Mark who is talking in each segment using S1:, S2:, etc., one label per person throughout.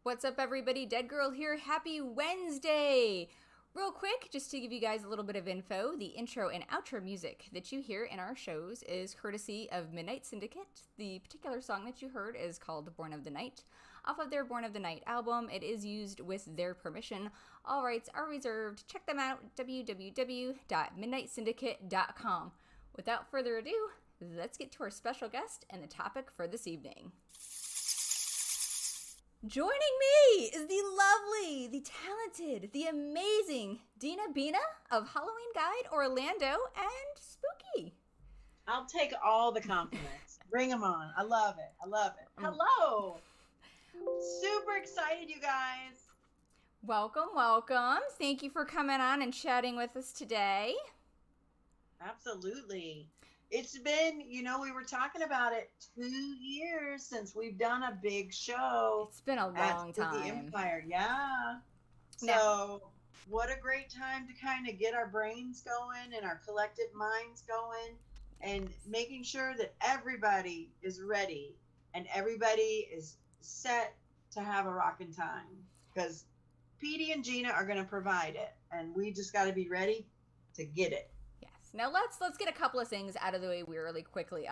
S1: What's up, everybody? Dead Girl here. Happy Wednesday! Real quick, just to give you guys a little bit of info, the intro and outro music that you hear in our shows is courtesy of Midnight Syndicate. The particular song that you heard is called Born of the Night. Off of their Born of the Night album, it is used with their permission. All rights are reserved. Check them out, www.midnightsyndicate.com. Without further ado, let's get to our special guest and the topic for this evening. Joining me is the lovely, the talented, the amazing Dina Bina of Halloween Guide Orlando and Spooky.
S2: I'll take all the compliments. Bring them on. I love it. I love it. Hello. Super excited, you guys.
S1: Welcome, welcome. Thank you for coming on and chatting with us today.
S2: Absolutely. It's been, we were talking about it 2 years since we've done a big show.
S1: It's been a long time.
S2: The Empire, yeah. So, what a great time to kind of get our brains going and our collective minds going and making sure that everybody is ready and everybody is set to have a rockin' time. Because Petey and Gina are going to provide it, and we just got to be ready to get it.
S1: Now let's get a couple of things out of the way really quickly.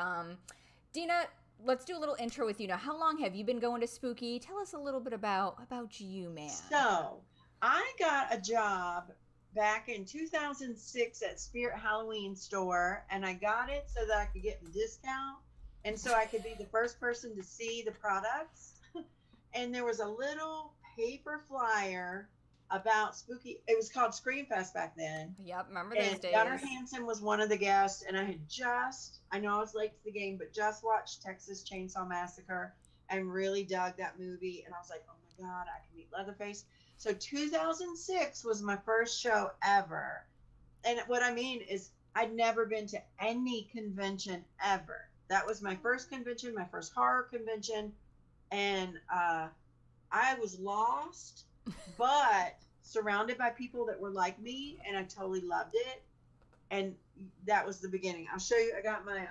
S1: Dina, let's do a little intro with you now. How long have you been going to Spooky? Tell us a little bit about you, man.
S2: So, I got a job back in 2006 at Spirit Halloween store, and I got it so that I could get the discount and so I could be the first person to see the products. And there was a little paper flyer about Spooky. It was called Screamfest back then.
S1: Yep, remember those days.
S2: Gunnar Hansen was one of the guests, and I had I know I was late to the game, but just watched Texas Chainsaw Massacre and really dug that movie. And I was like, oh my God, I can meet Leatherface. So 2006 was my first show ever. And what I mean is I'd never been to any convention ever. That was my first convention, my first horror convention. And I was lost, but surrounded by people that were like me, and I totally loved it. And that was the beginning. I'll show you. I got my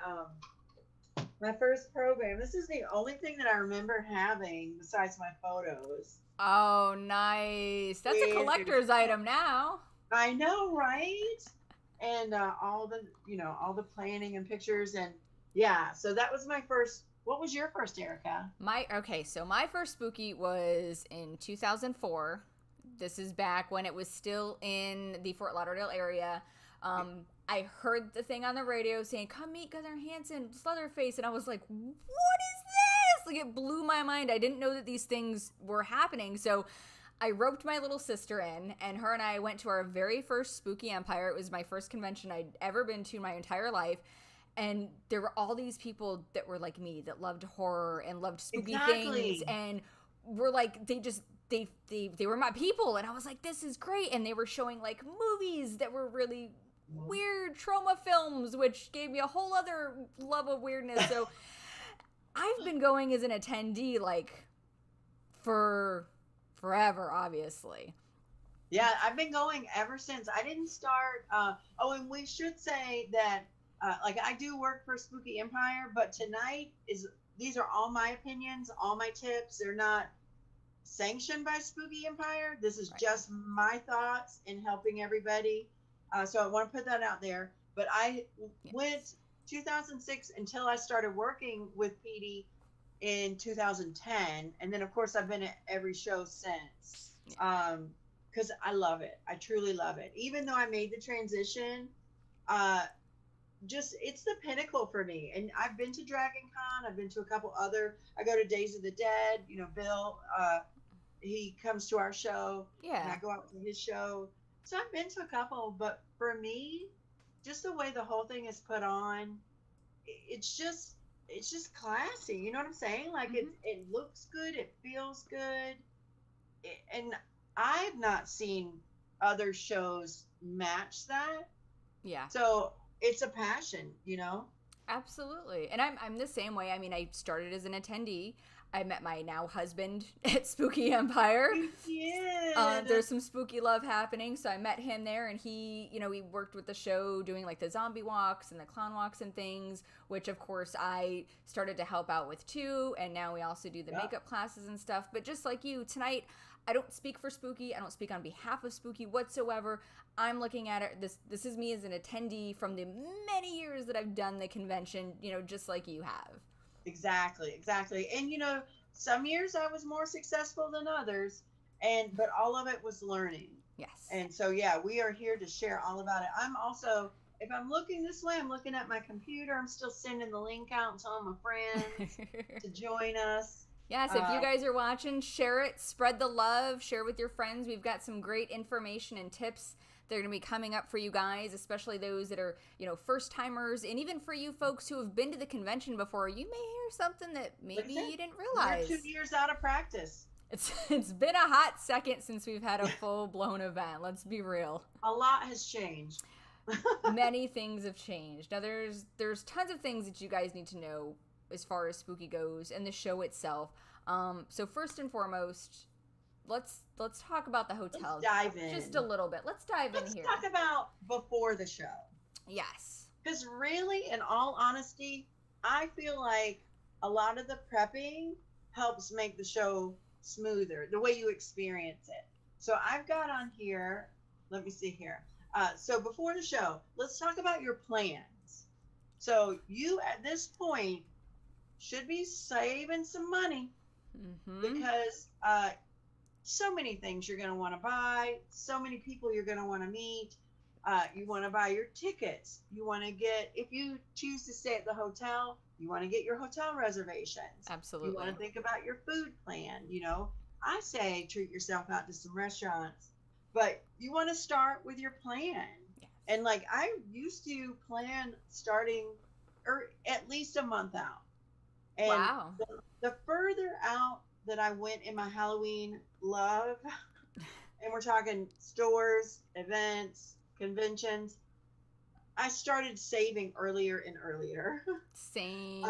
S2: first program. This is the only thing that I remember having besides my photos.
S1: Oh, nice. That's a collector's item now.
S2: I know, right? And all the planning and pictures, and yeah. So that was my first. What was your first, Erica?
S1: So my first Spooky was in 2004. This is back when it was still in the Fort Lauderdale area. I heard the thing on the radio saying, come meet Gunnar Hansen, Leatherface, and I was like, what is this? Like, it blew my mind. I didn't know that these things were happening. So I roped my little sister in, and her and I went to our very first Spooky Empire. It was my first convention I'd ever been to in my entire life. And there were all these people that were like me, that loved horror and loved spooky things, and were like, they were my people. And I was like, this is great. And they were showing like movies that were really weird, trauma films, which gave me a whole other love of weirdness. So I've been going as an attendee like for forever, obviously.
S2: Yeah, I've been going ever since. I didn't start. And we should say that I do work for Spooky Empire, but these are all my opinions, all my tips. They're not sanctioned by Spooky Empire. This is just my thoughts in helping everybody. So I want to put that out there. But I went 2006 until I started working with Petey in 2010. And then, of course, I've been at every show since because I love it. I truly love it. Even though I made the transition, it's the pinnacle for me. And I've been to Dragon Con. I've been to a couple other. I go to Days of the Dead. Bill, he comes to our show.
S1: Yeah.
S2: And I go out to his show. So I've been to a couple, but for me, just the way the whole thing is put on, it's just classy. You know what I'm saying? Like it looks good. It feels good. And I've not seen other shows match that.
S1: Yeah.
S2: So it's a passion,
S1: Absolutely. And I'm the same way. I mean, I started as an attendee. I met my now husband at Spooky Empire.
S2: Yeah.
S1: There's some spooky love happening, so I met him there, and he, he worked with the show doing like the zombie walks and the clown walks and things, which of course I started to help out with too, and now we also do the makeup classes and stuff. But just like you, tonight, I don't speak for Spooky. I don't speak on behalf of Spooky whatsoever. I'm looking at it. This is me as an attendee from the many years that I've done the convention, just like you have.
S2: Exactly. And some years I was more successful than others, but all of it was learning.
S1: Yes.
S2: And so yeah, we are here to share all about it. I'm also, if I'm looking this way, I'm looking at my computer. I'm still sending the link out to all my friends to join us.
S1: Yes, if you guys are watching, share it, spread the love, share with your friends. We've got some great information and tips that are going to be coming up for you guys, especially those that are, first timers. And even for you folks who have been to the convention before, you may hear something that maybe you didn't realize.
S2: We're 2 years out of practice.
S1: It's been a hot second since we've had a full-blown event. Let's be real.
S2: A lot has changed.
S1: Many things have changed. Now, there's tons of things that you guys need to know as far as Spooky goes and the show itself. So first and foremost, let's talk about the hotel.
S2: Let's dive in.
S1: Just a little bit. Let's dive in here.
S2: Let's talk about before the show.
S1: Yes.
S2: Because really, in all honesty, I feel like a lot of the prepping helps make the show smoother, the way you experience it. So I've got on here, let me see here. So before the show, let's talk about your plans. So you, at this point, should be saving some money because so many things you're going to want to buy, so many people you're going to want to meet. You want to buy your tickets. You want to get, if you choose to stay at the hotel, you want to get your hotel reservations.
S1: Absolutely.
S2: You want to think about your food plan. I say treat yourself out to some restaurants, but you want to start with your plan.
S1: Yes.
S2: And like I used to plan starting at least a month out. And
S1: wow.
S2: The further out that I went in my Halloween love, and we're talking stores, events, conventions, I started saving earlier and earlier.
S1: Same.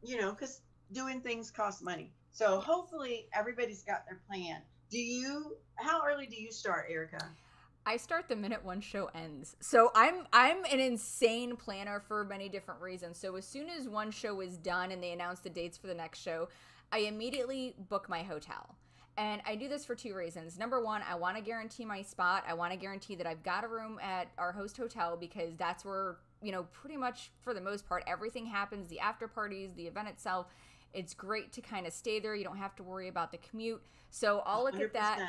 S2: Because doing things costs money. So hopefully everybody's got their plan. How early do you start, Erica?
S1: I start the minute one show ends. So I'm an insane planner for many different reasons. So as soon as one show is done and they announce the dates for the next show, I immediately book my hotel. And I do this for two reasons. Number one, I want to guarantee my spot. I want to guarantee that I've got a room at our host hotel because that's where, pretty much for the most part, everything happens. The after parties, the event itself. It's great to kind of stay there. You don't have to worry about the commute. So I'll look 100%. At that.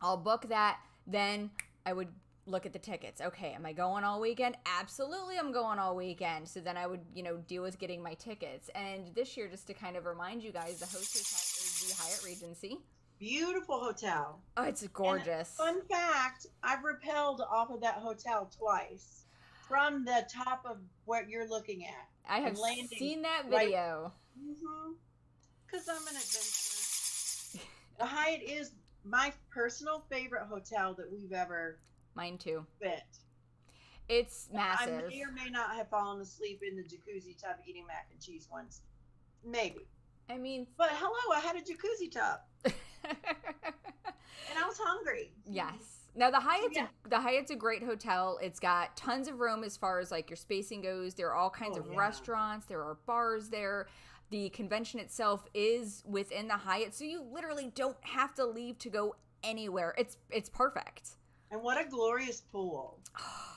S1: I'll book that. Then I would look at the tickets. Okay, am I going all weekend? Absolutely, I'm going all weekend. So then I would, deal with getting my tickets. And this year, just to kind of remind you guys, the host hotel is the Hyatt Regency.
S2: Beautiful hotel.
S1: Oh, it's gorgeous.
S2: And fun fact, I've rappelled off of that hotel twice from the top of what you're looking at.
S1: I have seen that video.
S2: Because I'm an adventurer. The Hyatt is my personal favorite hotel that we've ever
S1: Mine too.
S2: been.
S1: It's massive.
S2: I may or may not have fallen asleep in the jacuzzi tub eating mac and cheese once. Maybe.
S1: I mean,
S2: but hello, I had a jacuzzi tub. And I was hungry.
S1: Yes. Now the Hyatt's a great hotel. It's got tons of room as far as like your spacing goes. There are all kinds of restaurants. There are bars there. The convention itself is within the Hyatt, so you literally don't have to leave to go anywhere. It's perfect.
S2: And what a glorious pool.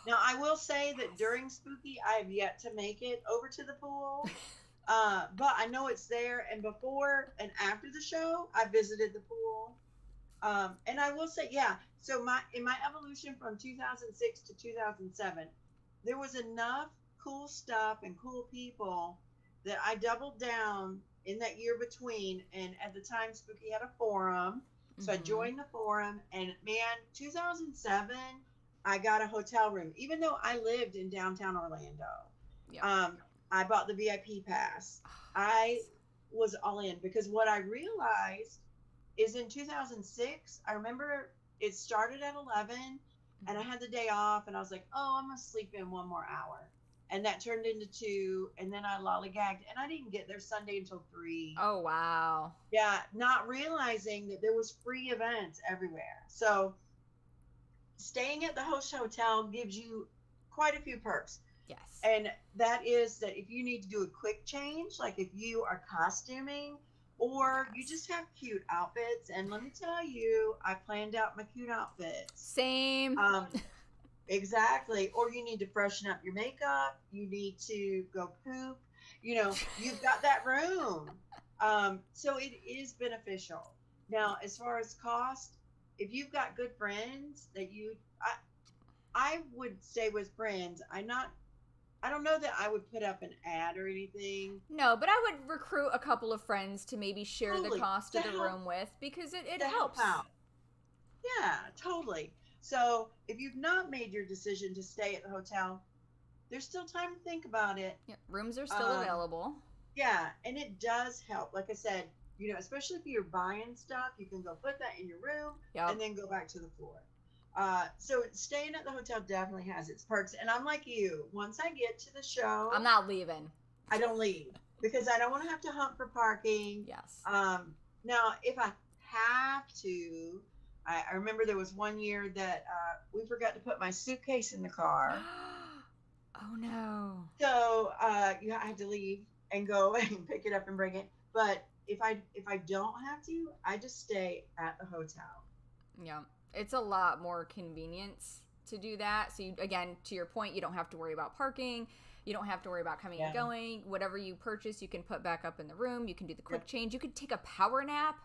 S2: Now I will say that during Spooky, I have yet to make it over to the pool. But I know it's there, and before and after the show, I visited the pool. And I will say, so in my evolution from 2006 to 2007, there was enough cool stuff and cool people that I doubled down in that year between. And at the time, Spooky had a forum. So I joined the forum, and man, 2007, I got a hotel room, even though I lived in downtown Orlando. Yep. I bought the VIP pass. I was all in because what I realized is in 2006, I remember it started at 11 and I had the day off and I was like, oh, I'm going to sleep in one more hour. and that turned into 2, and then I lollygagged, and I didn't get there Sunday until 3.
S1: Oh, wow.
S2: Yeah, not realizing that there was free events everywhere. So staying at the host hotel gives you quite a few perks.
S1: Yes.
S2: And that is that if you need to do a quick change, like if you are costuming or you
S1: Yes.
S2: just have cute outfits, and let me tell you, I planned out my cute outfits.
S1: Same.
S2: Exactly. Or you need to freshen up your makeup, you need to go poop, you've got that room. So it is beneficial. Now, as far as cost, if you've got good friends that I would stay with friends. I don't know that I would put up an ad or anything.
S1: No, but I would recruit a couple of friends to maybe share the
S2: Totally.
S1: cost
S2: To
S1: of the
S2: help
S1: room with, because it
S2: to help
S1: helps.
S2: out. Yeah, totally. So if you've not made your decision to stay at the hotel, there's still time to think about it.
S1: Yeah, rooms are still
S2: Um,
S1: available.
S2: yeah, and it does help. Like I said, especially if you're buying stuff, you can go put that in your room
S1: Yep.
S2: and then go back to the floor. So staying at the hotel definitely has its perks. And I'm like you. Once I get to the show,
S1: I'm not leaving.
S2: I don't leave because I don't want to have to hunt for parking.
S1: Yes.
S2: Now, if I have to, I remember there was one year that we forgot to put my suitcase in the car.
S1: Oh no.
S2: So I had to leave and go and pick it up and bring it. But if I don't have to, I just stay at the hotel.
S1: Yeah. It's a lot more convenience to do that. So you, again, to your point, you don't have to worry about parking. You don't have to worry about coming and going. Whatever you purchase, you can put back up in the room. You can do the quick change. You could take a power nap.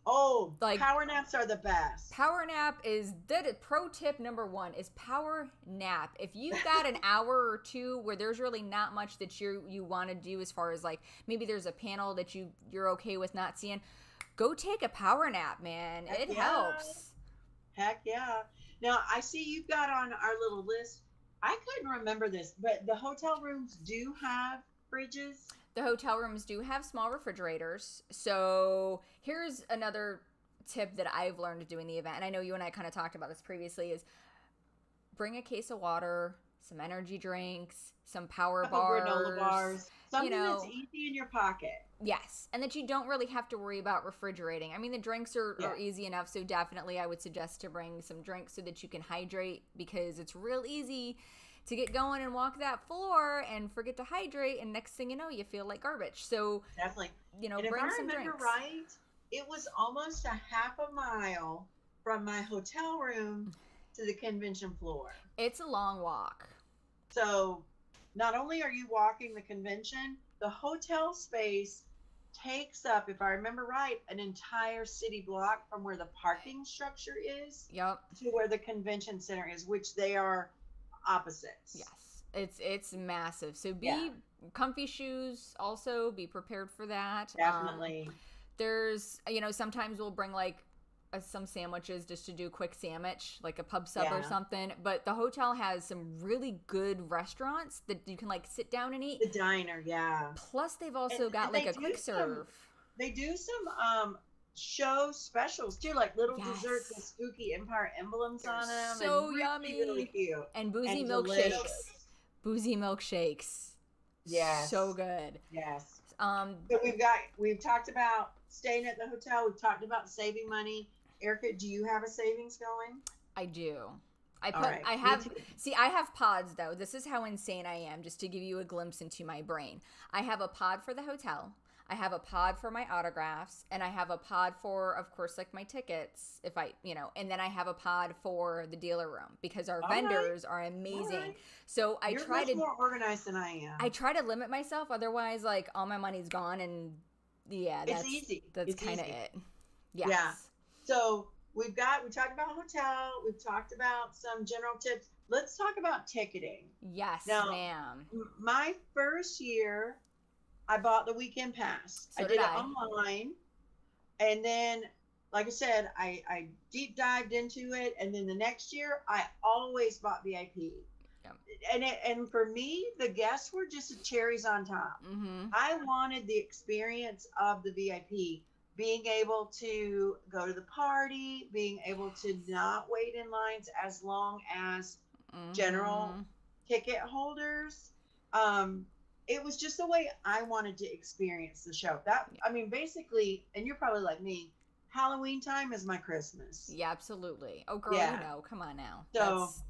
S2: Oh, like power naps are the best.
S1: Power nap is pro tip number 1 is power nap. If you've got an hour or two where there's really not much that you want to do, as far as like maybe there's a panel that you're okay with not seeing, go take a power nap, man. It helps.
S2: Heck yeah. Now, I see you've got on our little list. I couldn't remember this, but the hotel rooms do have fridges.
S1: The hotel rooms do have small refrigerators. So here's another tip that I've learned doing the event, and I know you and I kind of talked about this previously, is bring a case of water, some energy drinks, some power bars.
S2: Granola bars. Something that's easy in your pocket.
S1: Yes, and that you don't really have to worry about refrigerating. I mean, the drinks are easy enough, so definitely I would suggest to bring some drinks so that you can hydrate, because it's real easy to get going and walk that floor and forget to hydrate, and next thing you know, you feel like garbage. So
S2: definitely,
S1: and
S2: bring some drinks. If I remember right, it was almost a half a mile from my hotel room to the convention floor.
S1: It's a long walk.
S2: So not only are you walking the convention, the hotel space takes up, if I remember right, an entire city block from where the parking structure is to where the convention center is, which they are opposites.
S1: Yes, it's massive. So be comfy shoes. Also be prepared for that.
S2: Definitely.
S1: There's sometimes we'll bring like some sandwiches just to do a quick sandwich, like a pub sub or something. But the hotel has some really good restaurants that you can like sit down and eat.
S2: The diner,
S1: Plus they've also got like a quick serve.
S2: They do some show specials too, like little desserts with spooky Empire emblems on them.
S1: So
S2: and
S1: yummy.
S2: Really cute.
S1: And boozy milkshakes. Boozy milkshakes.
S2: Yes.
S1: So good.
S2: Yes. So we've talked about staying at the hotel. We've talked about saving money. Erica, do you have a savings going?
S1: I do. I have pods though. This is how insane I am, just to give you a glimpse into my brain. I have a pod for the hotel. I have a pod for my autographs, and I have a pod for, of course, like my tickets, if I, and then I have a pod for the dealer room, because our vendors are amazing. So
S2: You're much more organized than I am.
S1: I try to limit myself, otherwise, like, all my money's gone, and
S2: it's easy.
S1: That's kind of it. Yes.
S2: Yeah. So we talked about hotel. We've talked about some general tips. Let's talk about ticketing.
S1: Yes,
S2: now,
S1: ma'am.
S2: My first year, I bought the weekend pass.
S1: So
S2: I did it online. And then, like I said, I deep dived into it. And then the next year, I always bought VIP. Yep. And for me, the guests were just cherries on top.
S1: Mm-hmm.
S2: I wanted the experience of the VIP, being able to go to the party, being able to not wait in lines as long as general ticket holders. Um, it was just the way I wanted to experience the show. That I mean, basically, and you're probably like me. Halloween time is my Christmas.
S1: Yeah, absolutely. Oh, girl, you
S2: Yeah.
S1: know. Come on now.
S2: So
S1: That's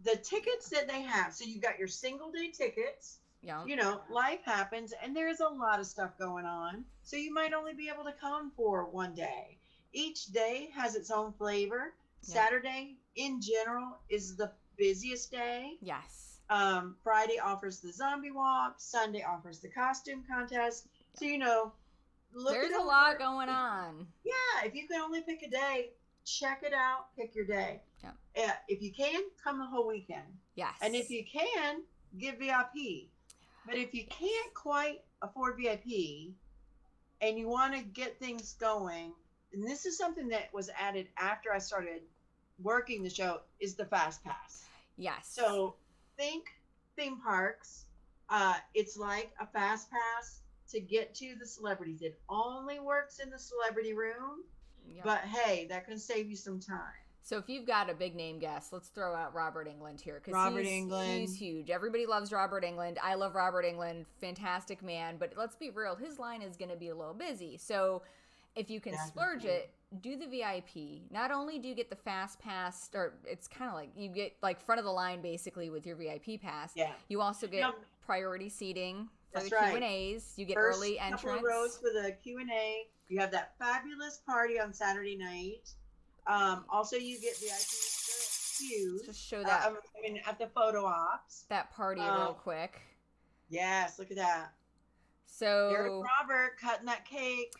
S2: the tickets that they have, so you got your single day tickets.
S1: yeah.
S2: Life happens and there's a lot of stuff going on. So you might only be able to come for one day. Each day has its own flavor.
S1: Yep.
S2: Saturday, in general, is the busiest day.
S1: Yes.
S2: Friday offers the zombie walk. Sunday offers the costume contest. So, look
S1: There's
S2: it
S1: a
S2: over.
S1: lot going on.
S2: Yeah, if you can only pick a day, check it out. Pick your day.
S1: Yeah.
S2: If you can, come the whole weekend.
S1: Yes.
S2: And if you can, get VIP. But if you can't quite afford VIP and you want to get things going, and this is something that was added after I started working the show, is the Fast Pass.
S1: Yes.
S2: So think theme parks. It's like a Fast Pass to get to the celebrities. It only works in the celebrity room,
S1: Yep.
S2: but hey, that can save you some time.
S1: So if you've got a big name guest, let's throw out Robert Englund here, because he's huge. Everybody loves Robert Englund. I love Robert Englund. Fantastic man. But let's be real, his line is going to be a little busy. So if you can splurge it, do the VIP. Not only do you get the Fast Pass, or it's kind of like you get like front of the line basically with your VIP pass.
S2: Yeah.
S1: You also get priority seating for
S2: That's
S1: the Q&As. You get
S2: First
S1: early entrance.
S2: couple of rows for the Q&A. You have that fabulous party on Saturday night. Also, you get VIP queues.
S1: Just show that.
S2: At the photo ops.
S1: That party real quick.
S2: Yes, look at that.
S1: So
S2: There's Robert cutting that cake.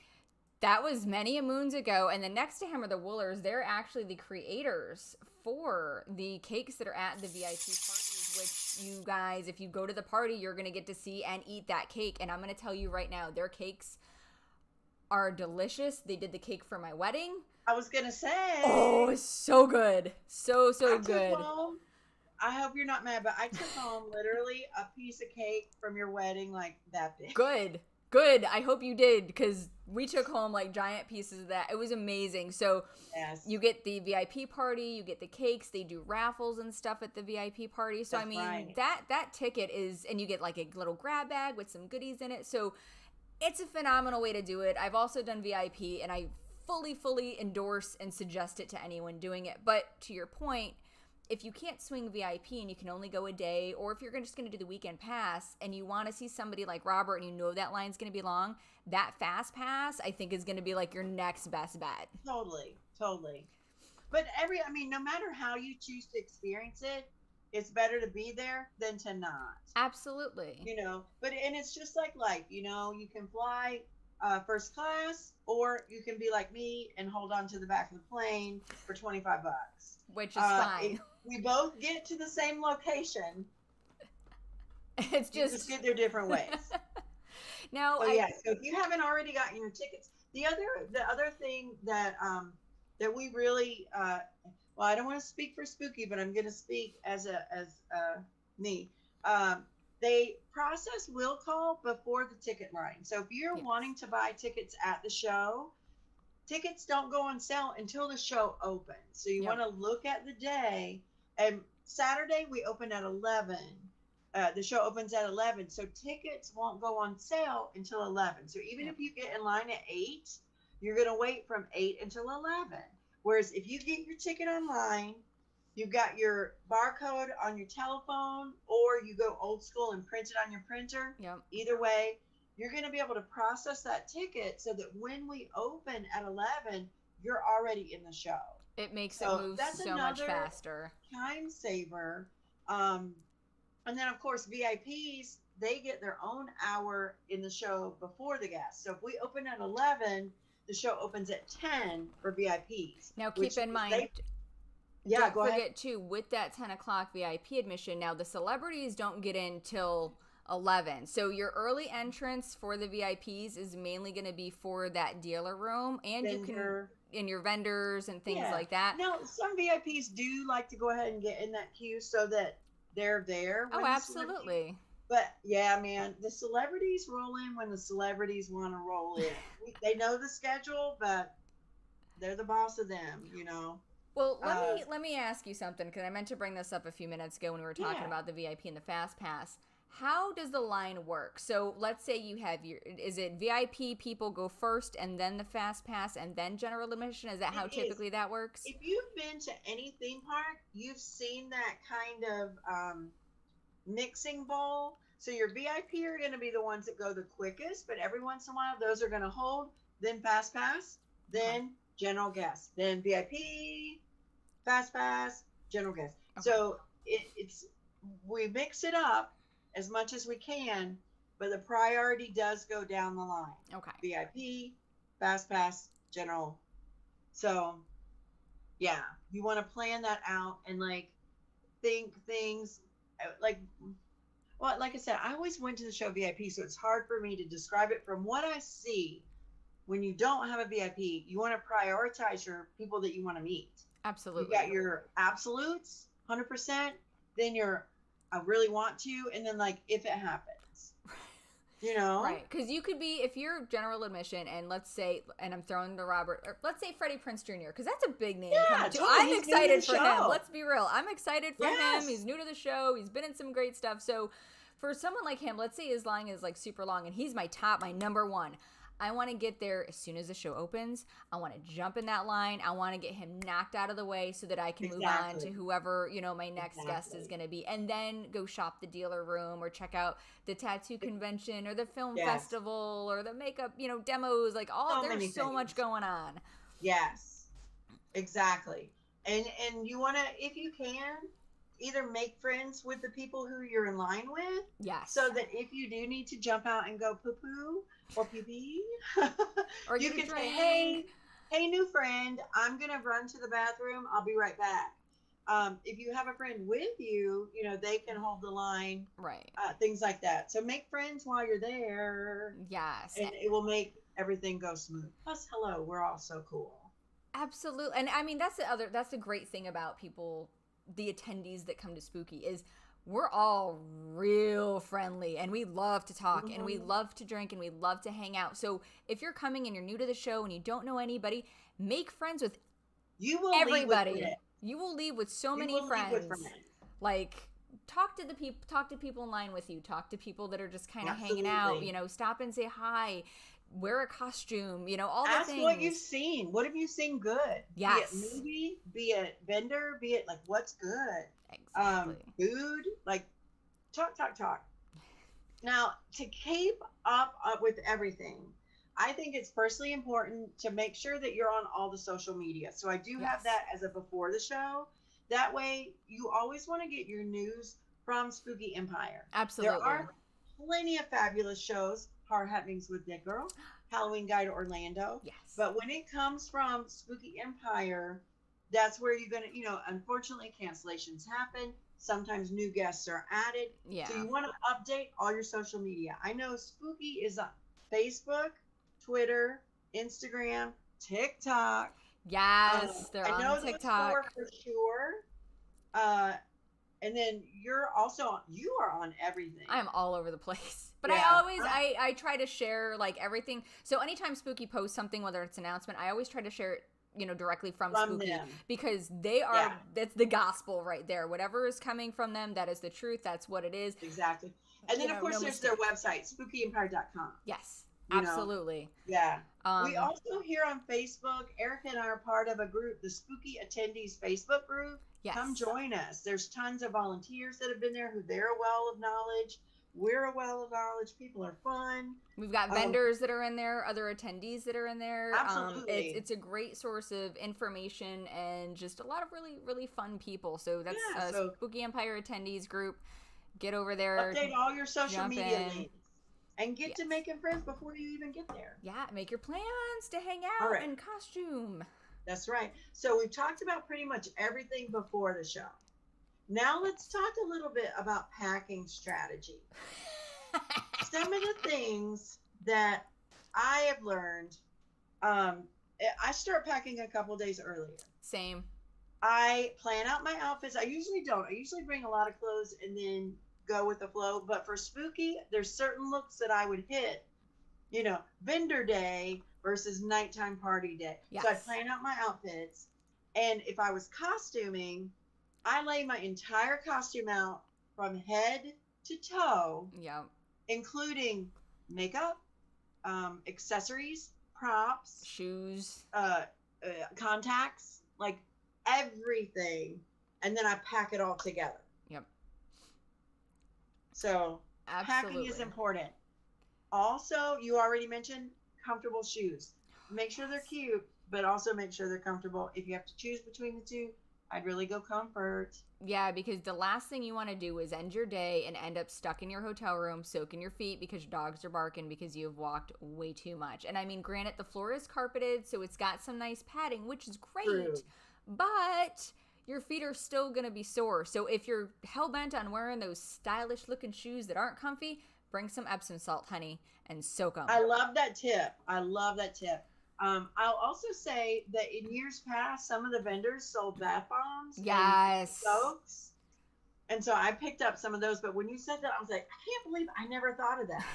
S1: That was many a moons ago. And then next to him are the Woolers. They're actually the creators for the cakes that are at the VIP parties, which you guys, if you go to the party, you're going to get to see and eat that cake. And I'm going to tell you right now, their cakes are delicious. They did the cake for my wedding.
S2: I was going to say.
S1: Oh, it's so good. So good.
S2: I hope you're not mad, but I took home literally a piece of cake from your wedding like that big.
S1: Good. I hope you did, because we took home like giant pieces of that. It was amazing. So
S2: yes.
S1: You get the VIP party, you get the cakes, they do raffles and stuff at the VIP party. So
S2: That's right.
S1: that ticket is, and you get like a little grab bag with some goodies in it. So it's a phenomenal way to do it. I've also done VIP, and I fully endorse and suggest it to anyone doing it. But to your point, if you can't swing VIP and you can only go a day, or if you're just going to do the weekend pass and you want to see somebody like Robert and you know that line's going to be long, that Fast Pass I think is going to be like your next best bet.
S2: Totally. But no matter how you choose to experience it, it's better to be there than to not.
S1: Absolutely.
S2: And it's just like life, you can fly first class, or you can be like me and hold on to the back of the plane for $25.
S1: Which is fine.
S2: We both get to the same location.
S1: It's just
S2: get there different ways.
S1: Now,
S2: so if you haven't already gotten your tickets, the other thing that we really I don't want to speak for Spooky, but I'm going to speak as me. They process will call before the ticket line. So if you're wanting to buy tickets at the show, tickets don't go on sale until the show opens. So you want to look at the day. And Saturday we open at 11. The show opens at 11. So tickets won't go on sale until 11. So even if you get in line at 8, you're going to wait from 8 until 11. Whereas if you get your ticket online, you've got your barcode on your telephone, or you go old school and print it on your printer.
S1: Yep.
S2: Either way, you're going to be able to process that ticket so that when we open at 11, you're already in the show.
S1: It makes it move so much faster.
S2: Time saver. And then, of course, VIPs, they get their own hour in the show before the guests. So if we open at 11, the show opens at 10 for VIPs.
S1: Now, keep in mind... Don't forget, too, with that 10 o'clock VIP admission, now the celebrities don't get in till 11. So your early entrance for the VIPs is mainly going to be for that dealer room, and you can in your vendors and things like that.
S2: Now, some VIPs do like to go ahead and get in that queue so that they're there.
S1: Oh, absolutely.
S2: But yeah, man, the celebrities roll in when the celebrities want to roll in. They know the schedule, but they're the boss of them,
S1: Well,
S2: Uh,
S1: let me ask you something, because I meant to bring this up a few minutes ago when we were talking
S2: yeah.
S1: about the VIP and the Fast Pass. How does the line work? So let's say you have is it VIP people go first and then the Fast Pass and then general admission? Is that
S2: It
S1: how
S2: is.
S1: typically that works?
S2: If you've been to any theme park, you've seen that kind of mixing bowl. So your VIP are going to be the ones that go the quickest, but every once in a while, those are going to hold, then Fast Pass,
S1: Okay.
S2: then general guest, then VIP, Fast Pass, general guest.
S1: Okay.
S2: So it's we mix it up as much as we can, but the priority does go down the line.
S1: Okay.
S2: VIP, Fast Pass, general. So yeah, you want to plan that out and like think things like, well, like I said, I always went to the show VIP, so it's hard for me to describe it from what I see. When you don't have a VIP, you want to prioritize your people that you want to meet. You
S1: Absolutely.
S2: got your absolutes, 100%, then your I really want to, and then like if it happens, you know?
S1: Right, because you could be, if you're general admission, and let's say, and I'm throwing to Robert, or let's say Freddie Prinze Jr., because that's a big name
S2: Yeah,
S1: coming to.
S2: totally.
S1: I'm
S2: He's new to
S1: excited
S2: the
S1: for him.
S2: show.
S1: Let's be real. I'm excited for him.
S2: Yes.
S1: He's new to the show. He's been in some great stuff. So for someone like him, let's say his line is like super long, and he's my number one. I want to get there as soon as the show opens. I want to jump in that line. I want to get him knocked out of the way so that I can move on to whoever, my next guest is going to be. And then go shop the dealer room or check out the tattoo convention or the film festival or the makeup, demos. Like there's so much going on.
S2: Yes, exactly. And you want to, if you can, either make friends with the people who you're in line with.
S1: Yes.
S2: So that if you do need to jump out and go poo-poo or pee-pee,
S1: or
S2: you can say, hey, new friend, I'm going to run to the bathroom. I'll be right back. If you have a friend with you, they can hold the line.
S1: Right.
S2: Things like that. So make friends while you're there.
S1: Yes.
S2: And it will make everything go smooth. Plus, hello, we're all so cool.
S1: Absolutely. And I mean, that's the great thing about people, the attendees that come to Spooky, is we're all real friendly and we love to talk and we love to drink and we love to hang out. So if you're coming and you're new to the show and you don't know anybody, make friends with everybody. You will leave with so many friends. Like talk to people in line with you. Talk to people that are just kind of hanging out, stop and say hi. Wear a costume, all the things.
S2: Ask what you've seen. What have you seen good?
S1: Yes.
S2: Be it movie, be it vendor, be it like what's good.
S1: Exactly.
S2: Food, like talk. Now, to keep up with everything, I think it's personally important to make sure that you're on all the social media. So I do have that as a before the show. That way, you always want to get your news from Spooky Empire.
S1: Absolutely.
S2: There are plenty of fabulous shows. Horror Happenings with Dead Girl, Halloween Guide to Orlando.
S1: Yes.
S2: But when it comes from Spooky Empire, that's where you're going to, unfortunately, cancellations happen. Sometimes new guests are added.
S1: Yeah.
S2: So you want to update all your social media. I know Spooky is on Facebook, Twitter, Instagram, TikTok.
S1: Yes, they're on TikTok.
S2: For sure. And then you are on everything.
S1: I'm all over the place. But I try to share like everything. So anytime Spooky posts something, whether it's an announcement, I always try to share it, directly from Spooky
S2: them.
S1: Because they are, that's the gospel right there. Whatever is coming from them, that is the truth. That's what it is.
S2: Exactly. And then of course there's their website, spookyempire.com.
S1: Yes, absolutely.
S2: Yeah. We also here on Facebook, Erica and I are part of a group, the Spooky Attendees Facebook group. Yes. Come join us. There's tons of volunteers that have been there who they're a well of knowledge. We're a well of knowledge. People are fun.
S1: We've got vendors that are in there, other attendees that are in there.
S2: Absolutely.
S1: It's a great source of information and just a lot of really, really fun people. So that's Spooky Empire Attendees group. Get over there.
S2: Update all your social media links. And get to making friends before you even get there.
S1: Yeah, make your plans to hang out in costume.
S2: That's right. So we've talked about pretty much everything before the show. Now let's talk a little bit about packing strategy. Some of the things that I have learned, I start packing a couple days earlier.
S1: Same.
S2: I plan out my outfits. I usually don't. I usually bring a lot of clothes and then go with the flow. But for Spooky, there's certain looks that I would hit, vendor day versus nighttime party day. Yes. So I plan out my outfits. And if I was costuming, I lay my entire costume out from head to toe,
S1: Yep.
S2: including makeup, accessories, props,
S1: Shoes.
S2: contacts, like everything. And then I pack it all together.
S1: Yep.
S2: So packing is
S1: Absolutely.
S2: important. Also, you already mentioned comfortable shoes. Make sure they're cute, but also make sure they're comfortable. If you have to choose between the two, I'd really go comfort.
S1: Yeah, because the last thing you want to do is end your day and end up stuck in your hotel room soaking your feet because your dogs are barking because you have walked way too much. And I mean, granted, the floor is carpeted, so it's got some nice padding, which is great.
S2: True.
S1: But your feet are still going to be sore. So if you're hell bent on wearing those stylish looking shoes that aren't comfy, bring some Epsom salt, honey, and soak them.
S2: I love that tip. I love that tip. I'll also say that in years past, some of the vendors sold bath bombs and
S1: Yes.
S2: soaks. And so I picked up some of those. But when you said that, I was like, I can't believe I never thought of that.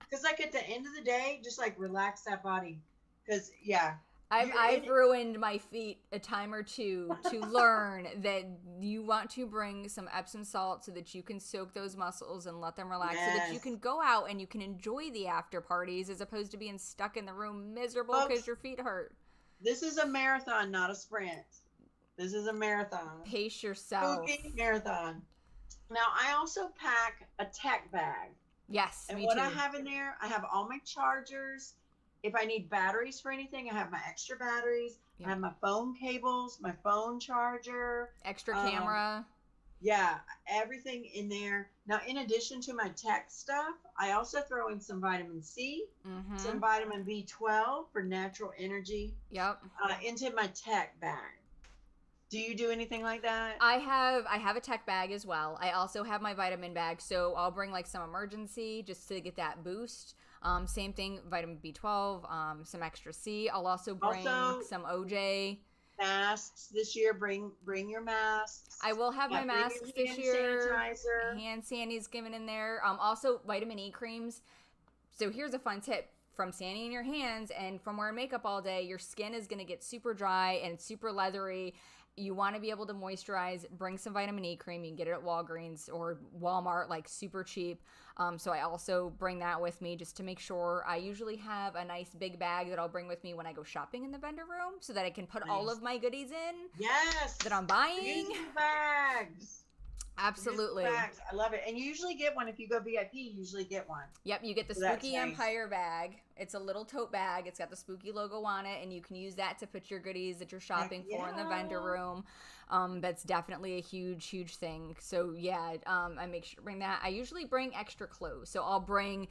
S2: Because, like, at the end of the day, just like relax that body. Because, yeah.
S1: I've ruined my feet a time or two to learn that you want to bring some Epsom salt so that you can soak those muscles and let them relax so that you can go out and you can enjoy the after parties as opposed to being stuck in the room miserable because your feet hurt.
S2: This is a marathon, not a sprint. This is a marathon.
S1: Pace yourself.
S2: Spooky marathon. Now, I also pack a tech bag.
S1: Yes,
S2: and
S1: me
S2: what
S1: too.
S2: I have in there, I have all my chargers. If I need batteries for anything, I have my extra batteries. Yep. I have my phone cables, my phone charger.
S1: Extra camera.
S2: Yeah, everything in there. Now, in addition to my tech stuff, I also throw in some vitamin C, some vitamin B12 for natural energy.
S1: Yep.
S2: Into my tech bag. Do you do anything like that?
S1: I have a tech bag as well. I also have my vitamin bag, so I'll bring like some emergency just to get that boost. Same thing, vitamin B12, some extra C. I'll also bring some OJ.
S2: Masks this year. Bring your masks.
S1: I will have my masks this year. Sanitizer. Hand sanitizer given in there. Also vitamin E creams. So here's a fun tip. From standing in your hands and from wearing makeup all day, your skin is going to get super dry and super leathery. You want to be able to moisturize. Bring some vitamin E cream. You can get it at Walgreens or Walmart, like super cheap. So I also bring that with me just to make sure. I usually have a nice big bag that I'll bring with me when I go shopping in the vendor room so that I can put all of my goodies in.
S2: Yes.
S1: That I'm buying.
S2: Use bags.
S1: Absolutely.
S2: Bags. I love it. And you usually get one if you go VIP, you usually get one.
S1: Yep, you get the Spooky Empire bag. It's a little tote bag. It's got the Spooky logo on it, and you can use that to put your goodies that you're shopping for in the vendor room. That's definitely a huge, huge thing. So, yeah, I make sure to bring that. I usually bring extra clothes. So I'll bring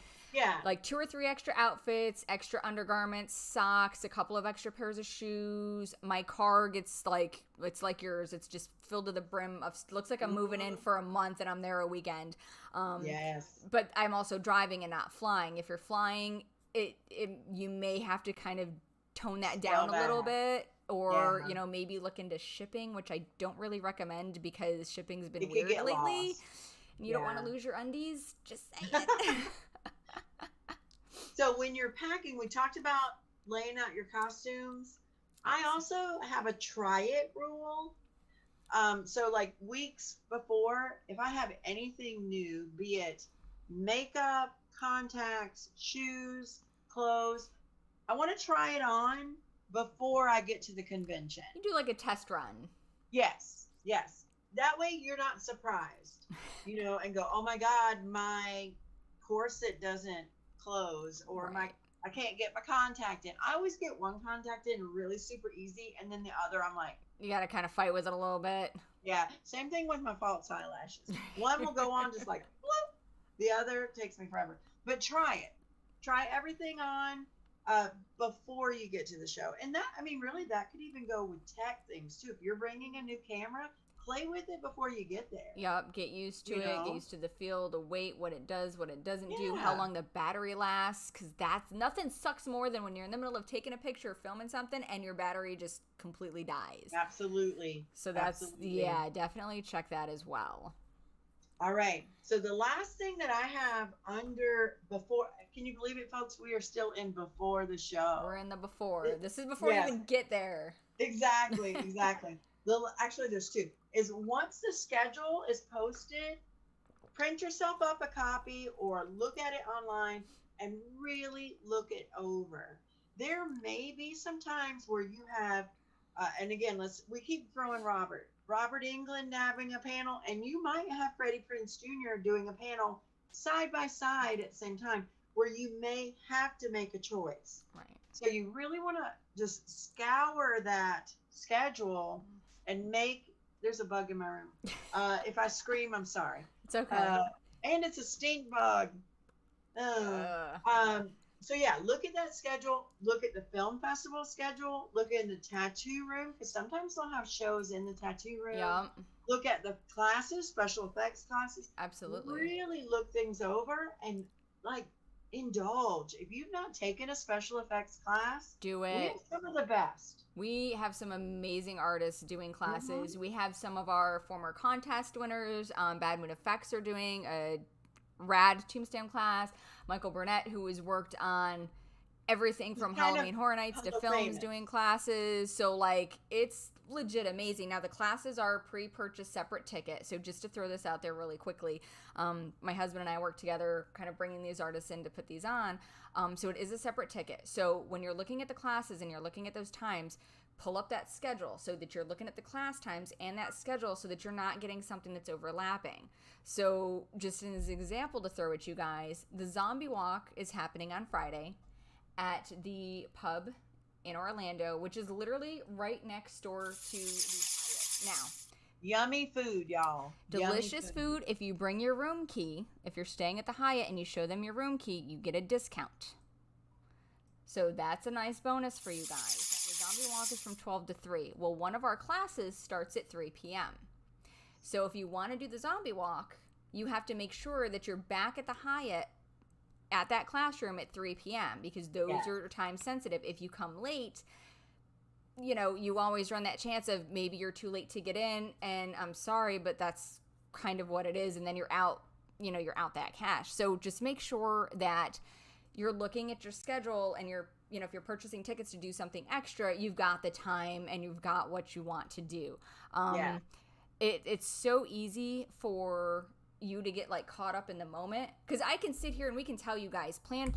S1: like 2 or 3 extra outfits, extra undergarments, socks, a couple of extra pairs of shoes. My car gets like, it's like yours. It's just filled to the brim of, looks like I'm moving in for a month and I'm there a weekend. But I'm also driving and not flying. If you're flying, you may have to kind of tone that down a little bit, or you know, maybe look into shipping, which I don't really recommend because shipping's been weird lately. And you don't want to lose your undies. Just saying.
S2: So when you're packing, we talked about laying out your costumes. I also have a try it rule. So like weeks before, if I have anything new, be it makeup, contacts, shoes, clothes, I want to try it on before I get to the convention.
S1: You do like a test run.
S2: Yes. That way you're not surprised, you know, and go, oh my God, my corset doesn't close, or I can't get my contact in. I always get one contact in really super easy, and then the other I'm like,
S1: you got to kind of fight with it a little bit.
S2: Yeah, same thing with my false eyelashes. One will go on just like whoop. The other takes me forever. But try everything on before you get to the show. And that, I mean, really, that could even go with tech things too. If you're bringing a new camera, play with it before you get there.
S1: Yep, get used to it, get used to the feel, the weight, what it does, what it doesn't do, how long the battery lasts, because nothing sucks more than when you're in the middle of taking a picture, filming something, and your battery just completely dies.
S2: Absolutely.
S1: So definitely check that as well.
S2: All right. So the last thing that I have Can you believe it, folks? We are still in before the show.
S1: We're in the before. This is before you even get there.
S2: Exactly. Actually, there's two. Is once the schedule is posted, print yourself up a copy or look at it online and really look it over. There may be some times where you have, and again, we keep throwing Robert England having a panel, and you might have Freddie Prinze Jr. doing a panel side by side at the same time, where you may have to make a choice.
S1: Right.
S2: So you really want to just scour that schedule and there's a bug in my room. If I scream, I'm sorry.
S1: It's okay.
S2: And it's a stink bug. So yeah, look at that schedule. Look at the film festival schedule. Look in the tattoo room, because sometimes they'll have shows in the tattoo room.
S1: Yeah.
S2: Look at the classes, special effects classes.
S1: Absolutely.
S2: Really look things over and like indulge. If you've not taken a special effects class,
S1: do it.
S2: We have some of the best.
S1: We have some amazing artists doing classes. We have some of our former contest winners. Bad Moon Effects are doing a rad tombstone class. Michael Burnett, who has worked on everything from Halloween Horror Nights to films, doing classes. So like, it's legit amazing. Now the classes are pre-purchased separate ticket. So just to throw this out there really quickly, my husband and I work together kind of bringing these artists in to put these on. So it is a separate ticket. So when you're looking at the classes and you're looking at those times, pull up that schedule so that you're looking at the class times and that schedule so that you're not getting something that's overlapping. So just as an example to throw at you guys, the Zombie Walk is happening on Friday at the pub in Orlando, which is literally right next door to the Hyatt. Now,
S2: yummy food, y'all.
S1: Delicious food. If you bring your room key, if you're staying at the Hyatt and you show them your room key, you get a discount. So that's a nice bonus for you guys. The Zombie Walk is from 12 to 3. Well, one of our classes starts at 3 p.m. So if you want to do the Zombie Walk, you have to make sure that you're back at the Hyatt at that classroom at 3 p.m. because those are time sensitive. If you come late, you know, you always run that chance of maybe you're too late to get in, and I'm sorry, but that's kind of what it is, and then you're out, you know, you're out that cash. So just make sure that you're looking at your schedule and you're, you know, if you're purchasing tickets to do something extra, you've got the time and you've got what you want to do. It's so easy for you to get like caught up in the moment, because I can sit here and we can tell you guys plan,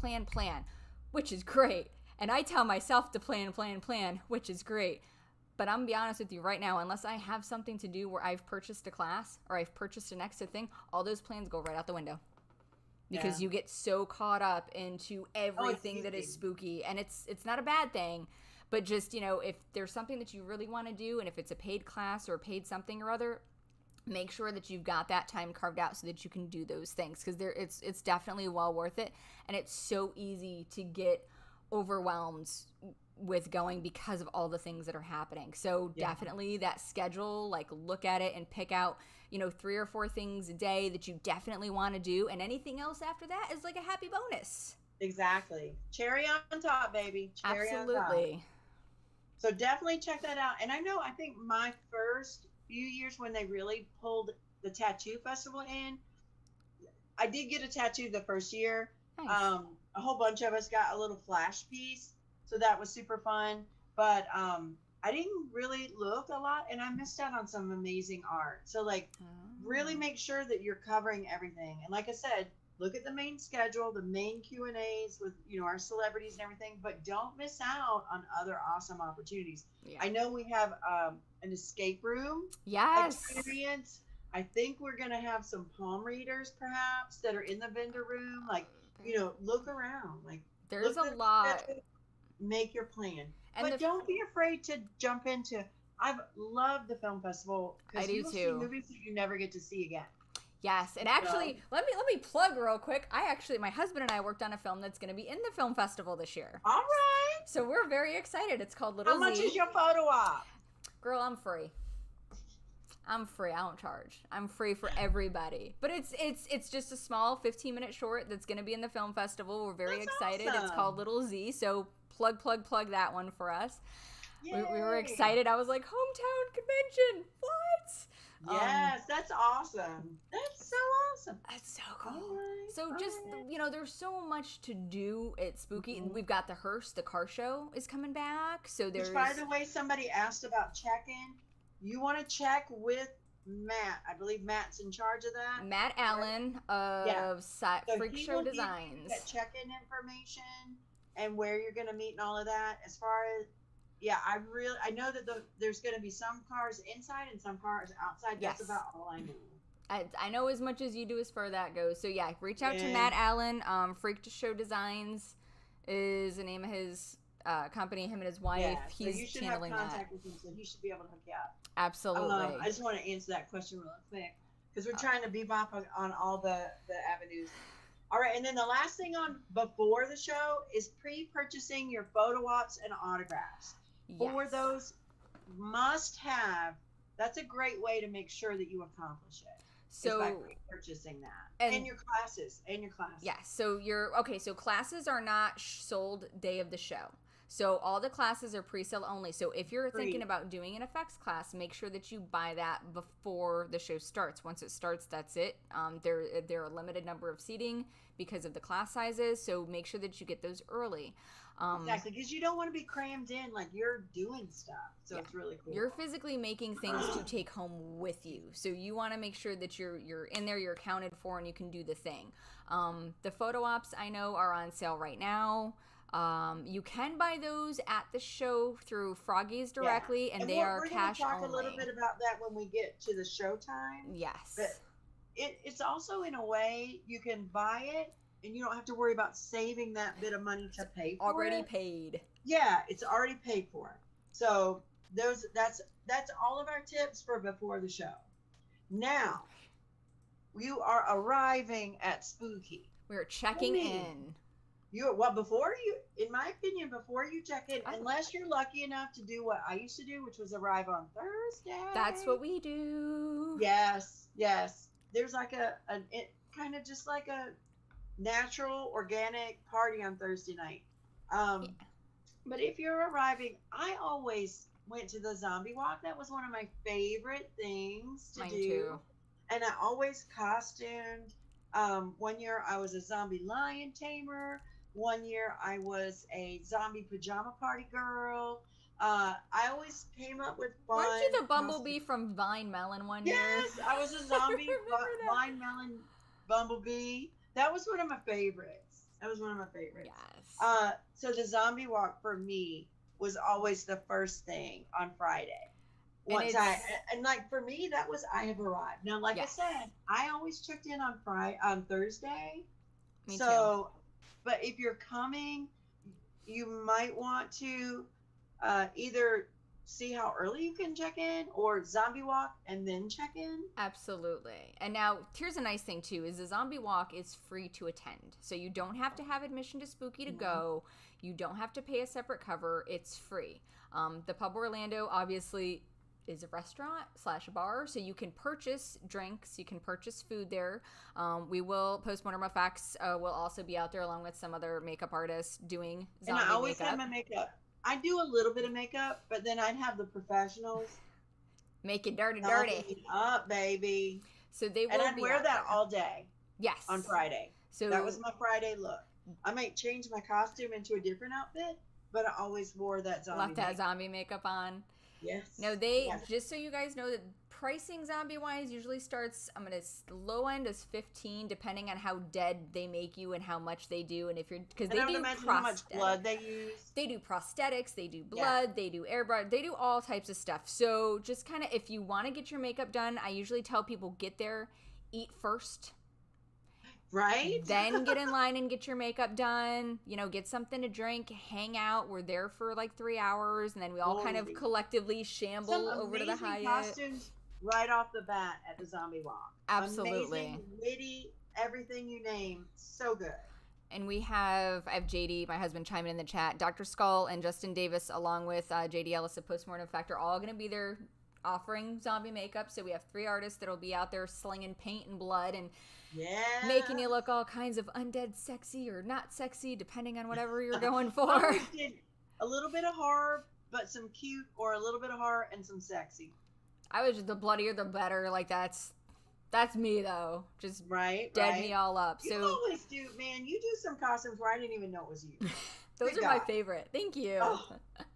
S1: which is great, and I tell myself to plan, which is great, but I'm gonna be honest with you right now, unless I have something to do where I've purchased a class or I've purchased an extra thing, all those plans go right out the window because you get so caught up into everything that is spooky, and it's not a bad thing, but just, you know, if there's something that you really want to do, and if it's a paid class or a paid something or other, make sure that you've got that time carved out so that you can do those things, because it's definitely well worth it, and it's so easy to get overwhelmed with going because of all the things that are happening. So definitely that schedule, like look at it and pick out, you know, 3 or 4 things a day that you definitely want to do, and anything else after that is like a happy bonus.
S2: Exactly. Cherry on top, baby. Cherry
S1: Absolutely.
S2: On top. So definitely check that out. And I think my first few years when they really pulled the tattoo festival in, I did get a tattoo the first year. Nice. A whole bunch of us got a little flash piece, so that was super fun, but I didn't really look a lot, and I missed out on some amazing art. So like really make sure that you're covering everything, and like I said, look at the main schedule, the main Q&As with, you know, our celebrities and everything, but don't miss out on other awesome opportunities. I know we have an escape room experience. I think we're going to have some palm readers perhaps that are in the vendor room. Like, you know, look around. Like,
S1: there's a lot.
S2: Schedule, make your plan.
S1: And
S2: but don't be afraid to jump into. I've loved the film festival because you will see movies that you never get to see again.
S1: Yes, and actually, let me plug real quick. My husband and I worked on a film that's going to be in the film festival this year.
S2: All right.
S1: So we're very excited. It's called Little
S2: Z. How much is your photo op?
S1: Girl, I'm free. I don't charge. I'm free for everybody. But it's just a small 15-minute short that's going to be in the film festival. We're very excited. Awesome. It's called Little Z. So plug that one for us. We were excited. I was like, hometown convention. What?
S2: Yes, that's awesome. That's so awesome.
S1: That's so cool.
S2: Right,
S1: So just, there's so much to do at Spooky.
S2: Mhm.
S1: We've got the Hearse, the car show is coming back. So
S2: Which,
S1: there's,
S2: by the way, somebody asked about check-in. You want to check with Matt. I believe Matt's in charge of that.
S1: Matt Allen
S2: Yeah.
S1: of
S2: So
S1: Freak
S2: he
S1: Show
S2: will give you
S1: Designs.
S2: that check-in information and where you're going to meet and all of that. As far as, I know that there's going to be some cars inside and some cars outside. That's
S1: Yes.
S2: about all I know.
S1: I know as much as you do as far as that goes. So yeah, reach out to
S2: Yeah.
S1: Matt Allen. Freak Show Designs is the name of his company. Him and his wife.
S2: Yeah, so
S1: He's
S2: you should
S1: channeling
S2: have
S1: that.
S2: contact with him, so he should be able to hook you up.
S1: Absolutely.
S2: I just want to answer that question real quick because we're trying to bebop on all the avenues. All right, and then the last thing on before the show is pre-purchasing your photo ops and autographs. For
S1: Yes.
S2: those must-have, that's a great way to make sure that you accomplish it.
S1: So
S2: by pre-purchasing that
S1: and
S2: your classes
S1: Yes. So so classes are not sold day of the show. So all the classes are pre-sale only. So if you're thinking about doing an effects class, make sure that you buy that before the show starts. Once it starts, that's it. There are a limited number of seating because of the class sizes. So make sure that you get those early.
S2: Exactly, because you don't want to be crammed in like you're doing stuff. So it's really cool.
S1: You're physically making things to take home with you. So you want to make sure that you're in there, you're accounted for, and you can do the thing. The photo ops I know are on sale right now. You can buy those at the show through Froggies directly, and they are cash only.
S2: We're going to talk a little bit about that when we get to the showtime.
S1: Yes.
S2: But it's also in a way you can buy it, and you don't have to worry about saving that bit of money to pay for
S1: already
S2: it.
S1: paid.
S2: Yeah, it's already paid for. So that's all of our tips for before the show. Now, you are arriving at Spooky.
S1: We're checking in.
S2: In my opinion, before you check in, unless you're lucky enough to do what I used to do, which was arrive on Thursday.
S1: That's what we do.
S2: Yes. There's like kind of just like a natural, organic party on Thursday night. But if you're arriving, I always went to the zombie walk. That was one of my favorite things to do.
S1: Too.
S2: And I always costumed. One year I was a zombie lion tamer. One year I was a zombie pajama party girl. I always came up with fun.
S1: Weren't you the bumblebee from Vine Melon one year?
S2: Yes, I was a zombie Vine Melon bumblebee. That was one of my favorites.
S1: Yes.
S2: So the zombie walk for me was always the first thing on Friday. And like for me, that was I have arrived. Now, like I said, I always checked in on Thursday.
S1: Me too.
S2: But if you're coming, you might want to either see how early you can check in or zombie walk and then check in.
S1: Absolutely. And now here's a nice thing too is the zombie walk is free to attend. So you don't have to have admission to Spooky to go. You don't have to pay a separate cover. It's free. The Pub Orlando obviously is a restaurant / bar, so you can purchase drinks, you can purchase food there. We will Postmortem Effects will also be out there along with some other makeup artists doing zombie
S2: And I always
S1: makeup.
S2: have my makeup. I do a little bit of makeup, but then I'd have the professionals
S1: make it dirty
S2: up, baby.
S1: So they will
S2: and I'd
S1: be
S2: wear
S1: out
S2: that
S1: there.
S2: all day.
S1: Yes,
S2: on Friday.
S1: So
S2: that was my Friday look. I might change my costume into a different outfit, but I always wore that zombie.
S1: Left that zombie makeup on.
S2: Yes.
S1: No, just so you guys know that pricing zombie wise usually starts. Low end is $15, depending on how dead they make you and how much they do, and if you're because they do
S2: how much blood they use.
S1: They do prosthetics, they do blood, they do airbrush, they do all types of stuff. So just kind of if you want to get your makeup done, I usually tell people get there, eat first.
S2: Right?
S1: Then get in line and get your makeup done. Get something to drink, hang out. We're there for like 3 hours, and then we all kind of collectively shamble over to the Hyatt.
S2: Costumes right off the bat at the zombie walk.
S1: Absolutely.
S2: Amazing, witty, everything you name. So good.
S1: And I have JD, my husband, chiming in the chat. Dr. Skull and Justin Davis, along with JD Ellis of Postmortem Effect, are all going to be there offering zombie makeup. So we have 3 artists that'll be out there slinging paint and blood and making you look all kinds of undead sexy or not sexy, depending on whatever you're going for.
S2: Did a little bit of horror, but some cute, or a little bit of horror and some sexy.
S1: I was just the bloodier the better. Like that's me though. Just
S2: Right,
S1: dead
S2: right.
S1: me all up.
S2: You
S1: So
S2: always do, man. You do some costumes where I didn't even know it was you.
S1: those
S2: Good
S1: are my
S2: God.
S1: favorite. Thank you.
S2: Oh,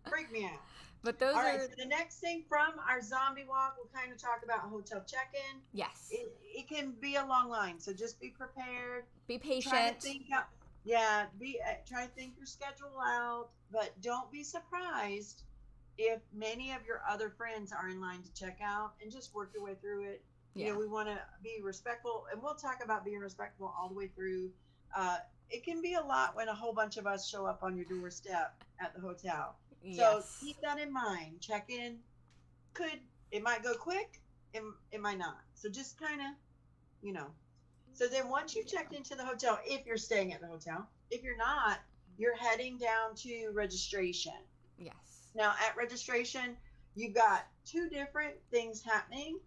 S2: freak me out.
S1: But those
S2: All right,
S1: are
S2: so the next thing from our zombie walk, we'll kind of talk about hotel check-in.
S1: yes.
S2: It can be a long line, so just be prepared.
S1: Be
S2: Try to
S1: patient.
S2: think out, yeah, try to think your schedule out, but don't be surprised if many of your other friends are in line to check out, and just work your way through it.
S1: Yeah.
S2: We want to be respectful, and we'll talk about being respectful all the way through. It can be a lot when a whole bunch of us show up on your doorstep at the hotel. So
S1: Yes.
S2: keep that in mind. Check in. It might go quick, it might not. So just kind of, you know. So then once you've checked into the hotel, if you're staying at the hotel, if you're not, you're heading down to registration.
S1: Yes.
S2: Now at registration, you've got two different things happening.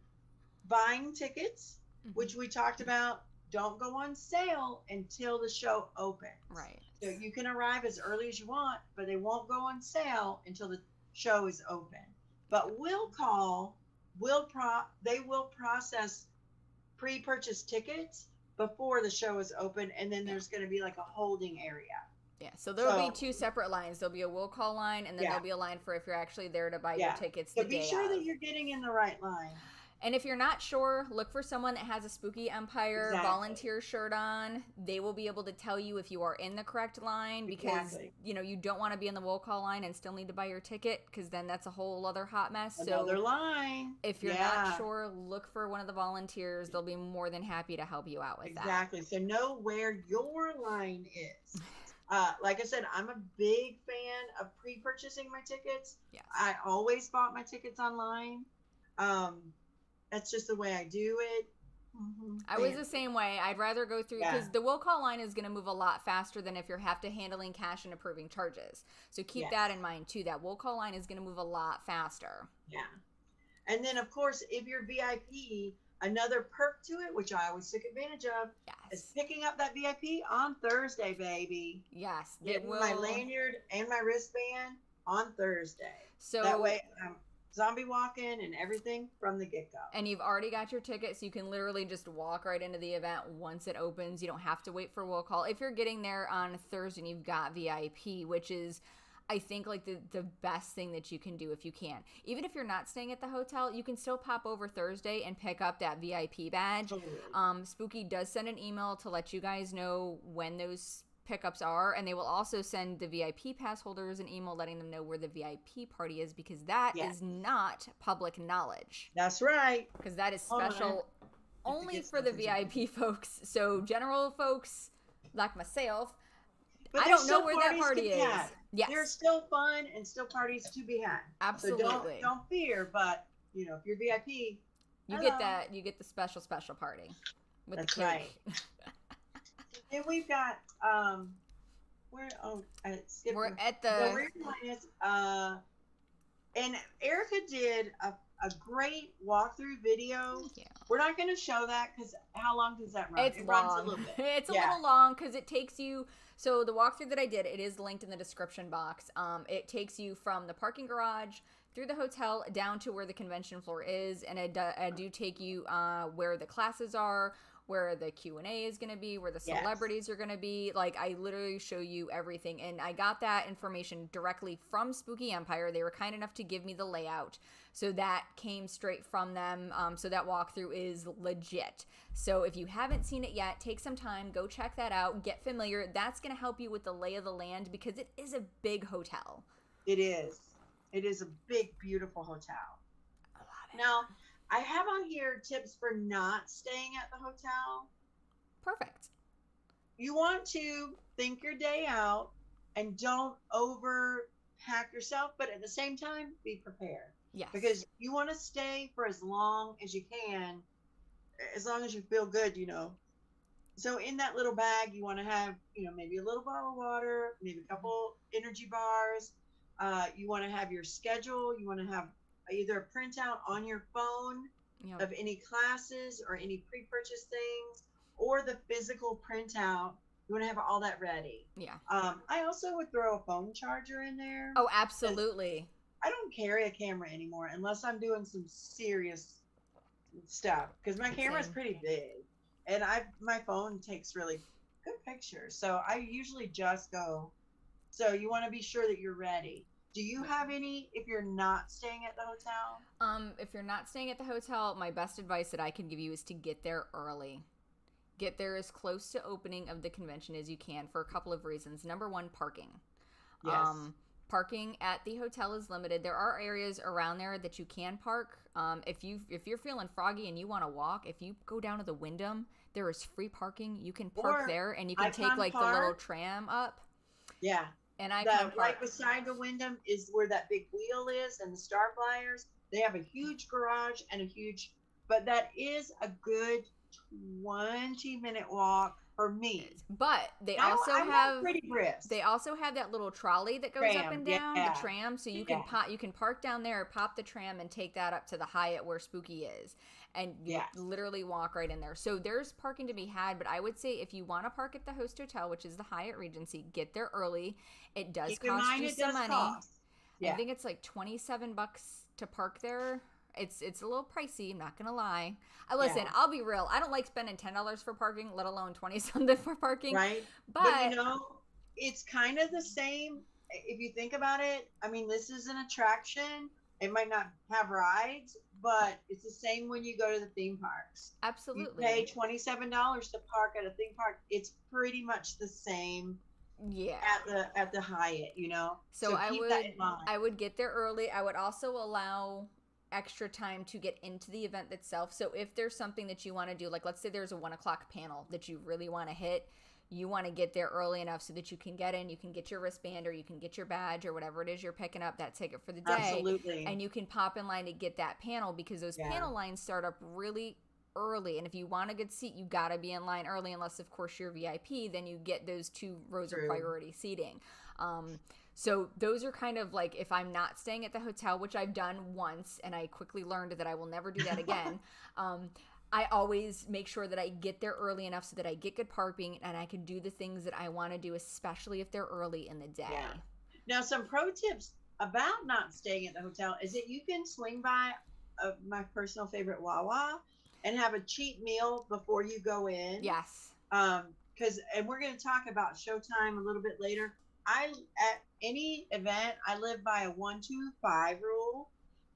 S2: Buying tickets, which we talked about, don't go on sale until the show opens.
S1: Right.
S2: So you can arrive as early as you want, but they won't go on sale until the show is open. But they will process pre-purchased tickets before the show is open, and then there's going to be like a holding area.
S1: Yeah, so there'll be two separate lines. There'll be a will call line, and then there'll be a line for if you're actually there to buy your tickets the day of.
S2: So be sure that you're getting in the right line.
S1: And if you're not sure, look for someone that has a Spooky Empire volunteer shirt on. They will be able to tell you if you are in the correct line, because you don't want to be in the will call line and still need to buy your ticket, because then that's a whole other hot mess.
S2: Another line.
S1: If you're not sure, look for one of the volunteers. They'll be more than happy to help you out with that.
S2: Exactly. So know where your line is. Like I said, I'm a big fan of pre-purchasing my tickets.
S1: Yes.
S2: I always bought my tickets online. That's just the way I do it.
S1: I was the same way. I'd rather go through, because the will call line is going to move a lot faster than if you're handling cash and approving charges. So keep that in mind too. That will call line is going to move a lot faster.
S2: Yeah. And then of course, if you're VIP, another perk to it, which I always took advantage of, is picking up that VIP on Thursday, baby.
S1: Yes.
S2: Getting my lanyard and my wristband on Thursday.
S1: So
S2: that way I'm zombie walking and everything from the get-go.
S1: And you've already got your ticket, so you can literally just walk right into the event once it opens. You don't have to wait for will call. If you're getting there on Thursday and you've got VIP, which is, I think, like the best thing that you can do if you can. Even if you're not staying at the hotel, you can still pop over Thursday and pick up that VIP badge. Totally. Spooky does send an email to let you guys know when those pickups are, and they will also send the VIP pass holders an email letting them know where the VIP party is, because that is not public knowledge.
S2: That's right.
S1: Because that is special only for the VIP folks. So general folks like myself, I don't know where that party is.
S2: Yes. There's still fun and still parties to be had.
S1: Absolutely.
S2: So don't fear, but if you're VIP,
S1: you get the special party with the cake.
S2: Right. Then we've got we're at the weird one is and Erica did a great walkthrough video. Yeah. We're not going to show that because how long does that run?
S1: It runs a little bit. It's a little long because it takes you. So the walkthrough that I did, it is linked in the description box. It takes you from the parking garage through the hotel down to where the convention floor is, and I do take you where the classes are, where the Q&A is going to be, where the celebrities are going to be. Like, I literally show you everything. And I got that information directly from Spooky Empire. They were kind enough to give me the layout. So that came straight from them. So that walkthrough is legit. So if you haven't seen it yet, take some time, go check that out, get familiar. That's going to help you with the lay of the land, because it is a big hotel.
S2: It is. It is a big, beautiful hotel.
S1: I love it.
S2: Now, I have on here tips for not staying at the hotel.
S1: Perfect.
S2: You want to think your day out and don't overpack yourself, but at the same time, be prepared.
S1: Yes.
S2: Because you want to stay for as long as you can, as long as you feel good, So in that little bag, you want to have, maybe a little bottle of water, maybe a couple energy bars. You want to have your schedule. You want to have either a printout on your phone of any classes or any pre-purchased things, or the physical printout. You want to have all that ready.
S1: Yeah.
S2: I also would throw a phone charger in there.
S1: Oh, absolutely.
S2: I don't carry a camera anymore unless I'm doing some serious stuff because my camera is
S1: Same.
S2: pretty big, and my phone takes really good pictures. So I usually just go. So you want to be sure that you're ready. Do you have any if you're not staying at the hotel?
S1: If you're not staying at the hotel, my best advice that I can give you is to get there early. Get there as close to opening of the convention as you can for a couple of reasons. Number one, parking.
S2: Yes.
S1: Parking at the hotel is limited. There are areas around there that you can park. If you're feeling froggy and you want to walk, if you go down to the Wyndham, there is free parking. You can park
S2: Or
S1: there, and you can
S2: Icon
S1: take like the little
S2: Park.
S1: tram up.
S2: Yeah.
S1: And
S2: The
S1: Icon
S2: right
S1: Park.
S2: beside the Wyndham is where that big wheel is and the Star Flyers. They have a huge garage and a huge, but that is a good 20-minute walk for me.
S1: But they
S2: Now,
S1: also
S2: I'm
S1: have
S2: pretty brisk.
S1: they also have that little trolley that goes up
S2: Tram,
S1: and down,
S2: yeah.
S1: the tram, so you
S2: Yeah.
S1: can you can park down there, pop the tram, and take that up to the Hyatt where Spooky is, and you
S2: Yes.
S1: literally walk right in there. So there's parking to be had, but I would say if you want to park at the host hotel, which is the Hyatt Regency, get there early. It does
S2: Keep in
S1: cost
S2: mind
S1: you
S2: it
S1: some
S2: does
S1: money.
S2: cost.
S1: I
S2: Yeah.
S1: think it's like $27 to park there. It's a little pricey, I'm not gonna lie. Listen,
S2: Yeah.
S1: I'll be real. I don't like spending $10 for parking, let alone 20 something for parking.
S2: Right.
S1: But
S2: you know, it's kind of the same if you think about it. I mean, this is an attraction. It might not have rides, but it's the same when you go to the theme parks.
S1: absolutely.
S2: You pay $27 to park at a theme park. It's pretty much the same
S1: Yeah.
S2: at the Hyatt, you know.
S1: So
S2: keep that in mind.
S1: I would get there early. I would also allow extra time to get into the event itself. So if there's something that you want to do, like let's say there's a 1 o'clock panel that you really want to hit, you want to get there early enough so that you can get in, you can get your wristband or you can get your badge or whatever it is you're picking up, that ticket for the day.
S2: Absolutely.
S1: And you can pop in line to get that panel because those panel lines start up really early, and if you want a good seat, you got to be in line early, unless of course you're VIP, then you get those 2 rows of priority seating. So those are kind of like, if I'm not staying at the hotel, which I've done once and I quickly learned that I will never do that again, I always make sure that I get there early enough so that I get good parking and I can do the things that I want to do, especially if they're early in the day.
S2: Yeah. Now, some pro tips about not staying at the hotel is that you can swing by my personal favorite Wawa and have a cheap meal before you go in.
S1: Yes.
S2: And we're going to talk about showtime a little bit later. At any event, I live by a 1-2-5 rule.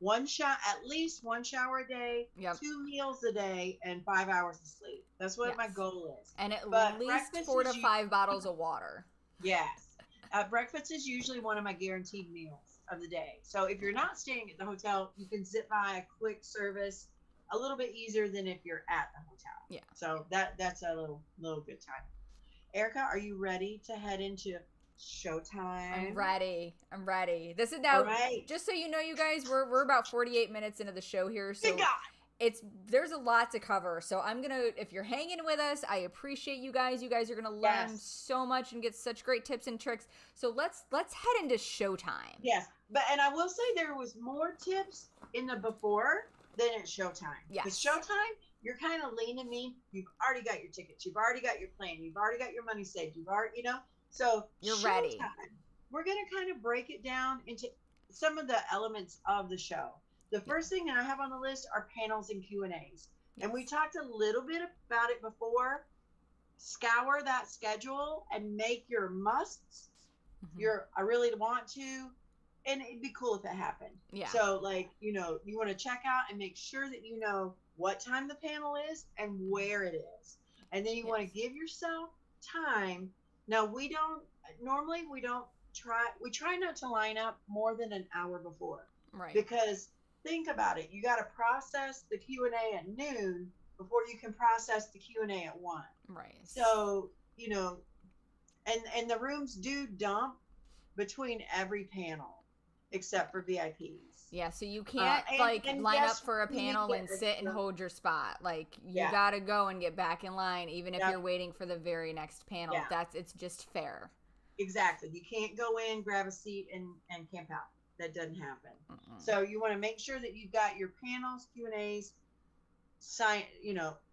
S2: At least 1 shower a day,
S1: Yep.
S2: 2 meals a day, and 5 hours of sleep. That's what my goal is.
S1: And at
S2: But
S1: least
S2: breakfast
S1: 4 to
S2: is
S1: 5 bottles of water.
S2: Yes. Breakfast is usually one of my guaranteed meals of the day. So if you're not staying at the hotel, you can zip by a quick service a little bit easier than if you're at the hotel.
S1: Yeah.
S2: So that's a little good time. Erica, are you ready to head into showtime?
S1: I'm ready. This is now,
S2: right.
S1: Just so you know, you guys, we're about 48 minutes into the show here. So
S2: Good God.
S1: there's a lot to cover. So if you're hanging with us, I appreciate you guys. You guys are going to learn so much and get such great tips and tricks. So let's head into showtime.
S2: Yes. And I will say there was more tips in the before than at showtime.
S1: Yes.
S2: Because showtime, you're kind of lean and mean. You've already got your tickets. You've already got your plan. You've already got your money saved. You've already, so
S1: you're
S2: showtime,
S1: ready.
S2: We're going to kind of break it down into some of the elements of the show. The first thing that I have on the list are panels and Q&As. Yes. And we talked a little bit about it before. Scour that schedule and make your musts, I really want to, and it'd be cool if it happened.
S1: Yeah.
S2: So you want to check out and make sure that you know what time the panel is and where it is. And then you want to give yourself time. Now we try not to line up more than an hour before.
S1: Right.
S2: Because think about it. You got to process the Q&A at noon before you can process the Q&A at 1.
S1: Right.
S2: So, and the rooms do dump between every panel except for VIPs.
S1: Yeah, so you can't
S2: and
S1: line up for a panel and sit and
S2: the-
S1: hold your spot. You got to go and get back in line even if you're waiting for the very next panel.
S2: Yeah.
S1: It's just fair.
S2: Exactly. You can't go in, grab a seat and camp out. That doesn't happen. So you want to make sure that you've got your panels, Q&As,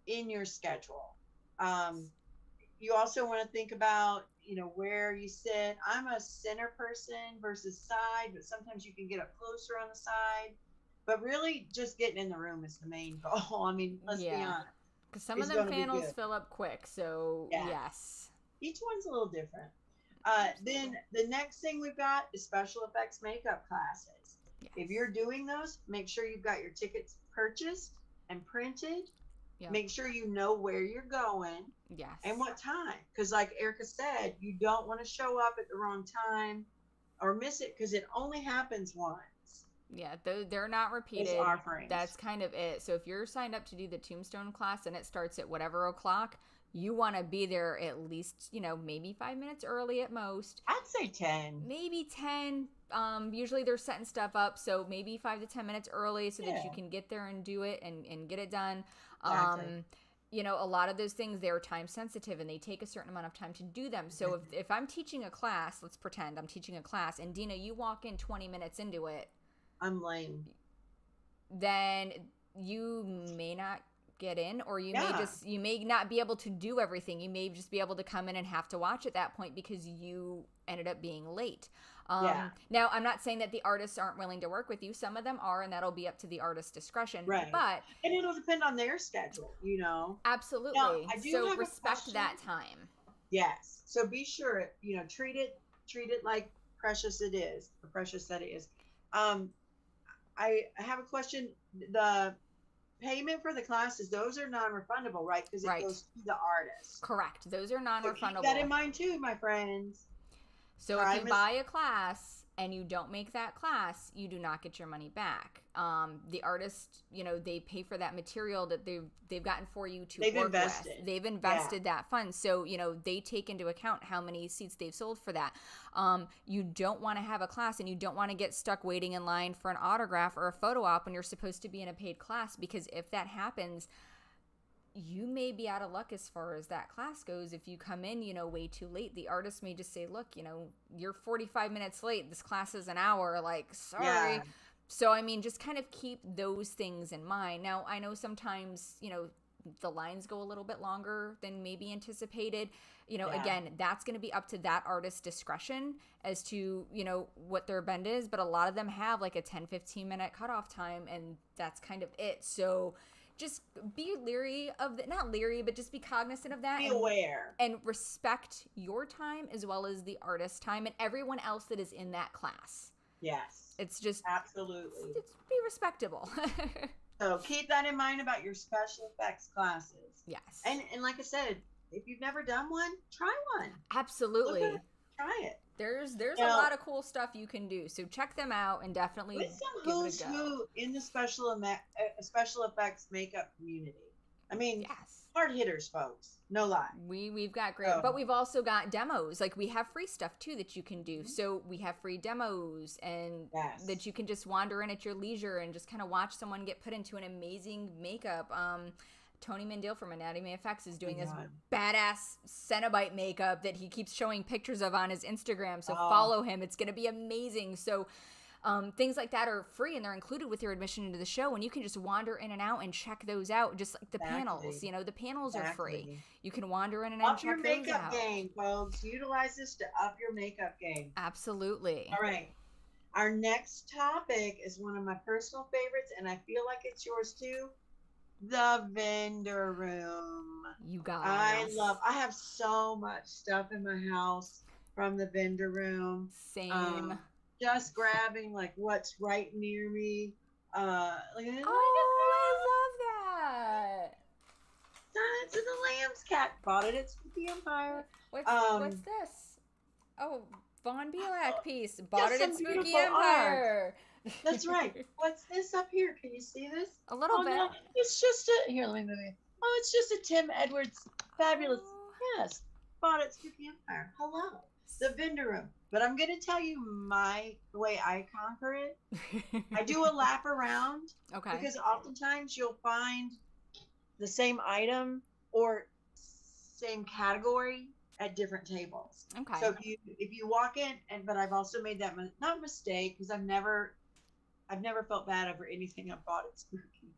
S2: in your schedule. You also want to think about where you sit. I'm a center person versus side, but sometimes you can get up closer on the side. But really, just getting in the room is the main goal. I mean, let's be
S1: Yeah.
S2: honest.
S1: Because some of
S2: It's
S1: them
S2: going to be
S1: panels
S2: good.
S1: fill up quick. So,
S2: Yeah.
S1: yes.
S2: Each one's a little different. Then the next thing we've got is special effects makeup classes.
S1: Yes.
S2: If you're doing those, make sure you've got your tickets purchased and printed.
S1: Yep.
S2: Make sure you know where you're going.
S1: Yes.
S2: And what time. Because like Erica said, you don't want to show up at the wrong time or miss it because it only happens once.
S1: Yeah, they're not repeated.
S2: Those are frames.
S1: That's kind of it. So if you're signed up to do the Tombstone class and it starts at whatever o'clock, you want to be there at least, maybe 5 minutes early at most.
S2: I'd say 10.
S1: Maybe 10. Usually they're setting stuff up, so maybe 5 to 10 minutes early so that you can get there and do it and get it done.
S2: Exactly.
S1: A lot of those things, they're time sensitive and they take a certain amount of time to do them. So if I'm teaching a class, let's pretend I'm teaching a class, and Dina, you walk in 20 minutes into it,
S2: I'm lame.
S1: Then you may not get in, or you may not be able to do everything. You may just be able to come in and have to watch at that point because you ended up being late. Now, I'm not saying that the artists aren't willing to work with you. Some of them are, and that'll be up to the artist's discretion.
S2: Right. And it'll depend on their schedule,
S1: Absolutely.
S2: Now, I do
S1: so
S2: have
S1: respect that time.
S2: Yes. So be sure, treat it like precious that it is. I have a question. The payment for the classes, those are non-refundable, right? Because it goes to the artist.
S1: Correct. Those are non-refundable.
S2: So keep that in mind too, my friends.
S1: So if you buy a class and you don't make that class, you do not get your money back. The artist, they pay for that material that they've gotten for you to work with. They've invested that fund. So, they take into account how many seats they've sold for that. You don't want to have a class and you don't want to get stuck waiting in line for an autograph or a photo op when you're supposed to be in a paid class, because if that happens, you may be out of luck as far as that class goes. If you come in, way too late, the artist may just say, look, you're 45 minutes late. This class is an hour. Like, sorry. Yeah. So, I mean, just kind of keep those things in mind. Now, I know sometimes, the lines go a little bit longer than maybe anticipated. Again, that's going to be up to that artist's discretion as to, what their bend is. But a lot of them have like a 10-15 minute cutoff time, and that's kind of it. So just be leery of not leery, but just be cognizant of that.
S2: Be aware.
S1: And respect your time as well as the artist's time and everyone else that is in that class.
S2: Yes.
S1: It's just
S2: absolutely.
S1: It's be respectable.
S2: So keep that in mind about your special effects classes.
S1: Yes.
S2: And like I said, if you've never done one, try one.
S1: Absolutely.
S2: Try it.
S1: There's a lot of cool stuff you can do. So check them out and definitely
S2: with some who's who in the special effects makeup community. I mean, hard hitters, folks. No lie.
S1: We've got great, but we've also got demos. Like we have free stuff too that you can do. Mm-hmm. So we have free demos and that you can just wander in at your leisure and just kind of watch someone get put into an amazing makeup. Tony Mandel from Anatomy Effects is doing this badass Cenobite makeup that he keeps showing pictures of on his Instagram. So follow him. It's going to be amazing. So things like that are free and they're included with your admission into the show, and you can just wander in and out and check those out, just like the panels. The panels are free. You can wander in and out and check those out.
S2: Up your makeup game, folks. Utilize this to up your makeup game.
S1: Absolutely.
S2: All right. Our next topic is one of my personal favorites, and I feel like it's yours too. The vendor room.
S1: You guys.
S2: I have so much stuff in my house from the vendor room.
S1: Same.
S2: Just grabbing like what's right near me.
S1: I love that.
S2: It's in the Lamb's Cat. Bought it at Spooky Empire.
S1: What's this? Oh, Von Bielak piece. Bought it at Spooky Empire.
S2: That's right. What's this up here? Can you see this?
S1: A little bit.
S2: No, it's just here. Let me move it. Oh, it's just a Tim Edwards fabulous. Yes, bought it at Spooky Empire. Hello, the vendor room. But I'm going to tell you the way I conquer it. I do a lap around. Okay. Because oftentimes you'll find the same item or same category at different tables.
S1: Okay.
S2: So if you walk in, but I've also made that not mistake, because I've never felt bad over anything I've bought at Spooky.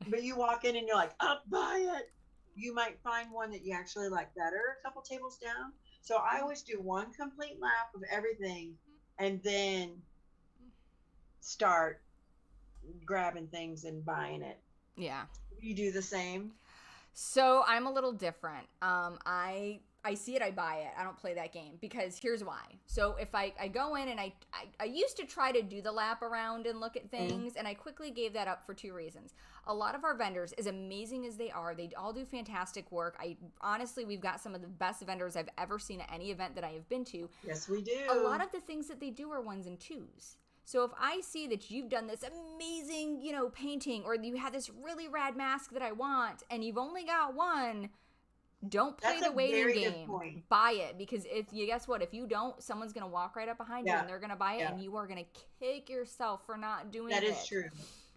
S2: But you walk in and you're like, I'll buy it. You might find one that you actually like better a couple tables down. So I always do one complete lap of everything and then start grabbing things and buying it.
S1: Yeah.
S2: You do the same?
S1: So I'm a little different. I see it, I buy it. I don't play that game because here's why. So if I go in and I used to try to do the lap around and look at things, and I quickly gave that up for two reasons. A lot of our vendors, as amazing as they are, they all do fantastic work. Honestly, we've got some of the best vendors I've ever seen at any event that I have been to.
S2: Yes, we do.
S1: A lot of the things that they do are ones and twos. So if I see that you've done this amazing, painting, or you have this really rad mask that I want, and you've only got one, don't play the waiting game. Buy it, because if you don't, someone's gonna walk right up behind you and they're gonna buy it, and you are gonna kick yourself for not doing it.
S2: That is true.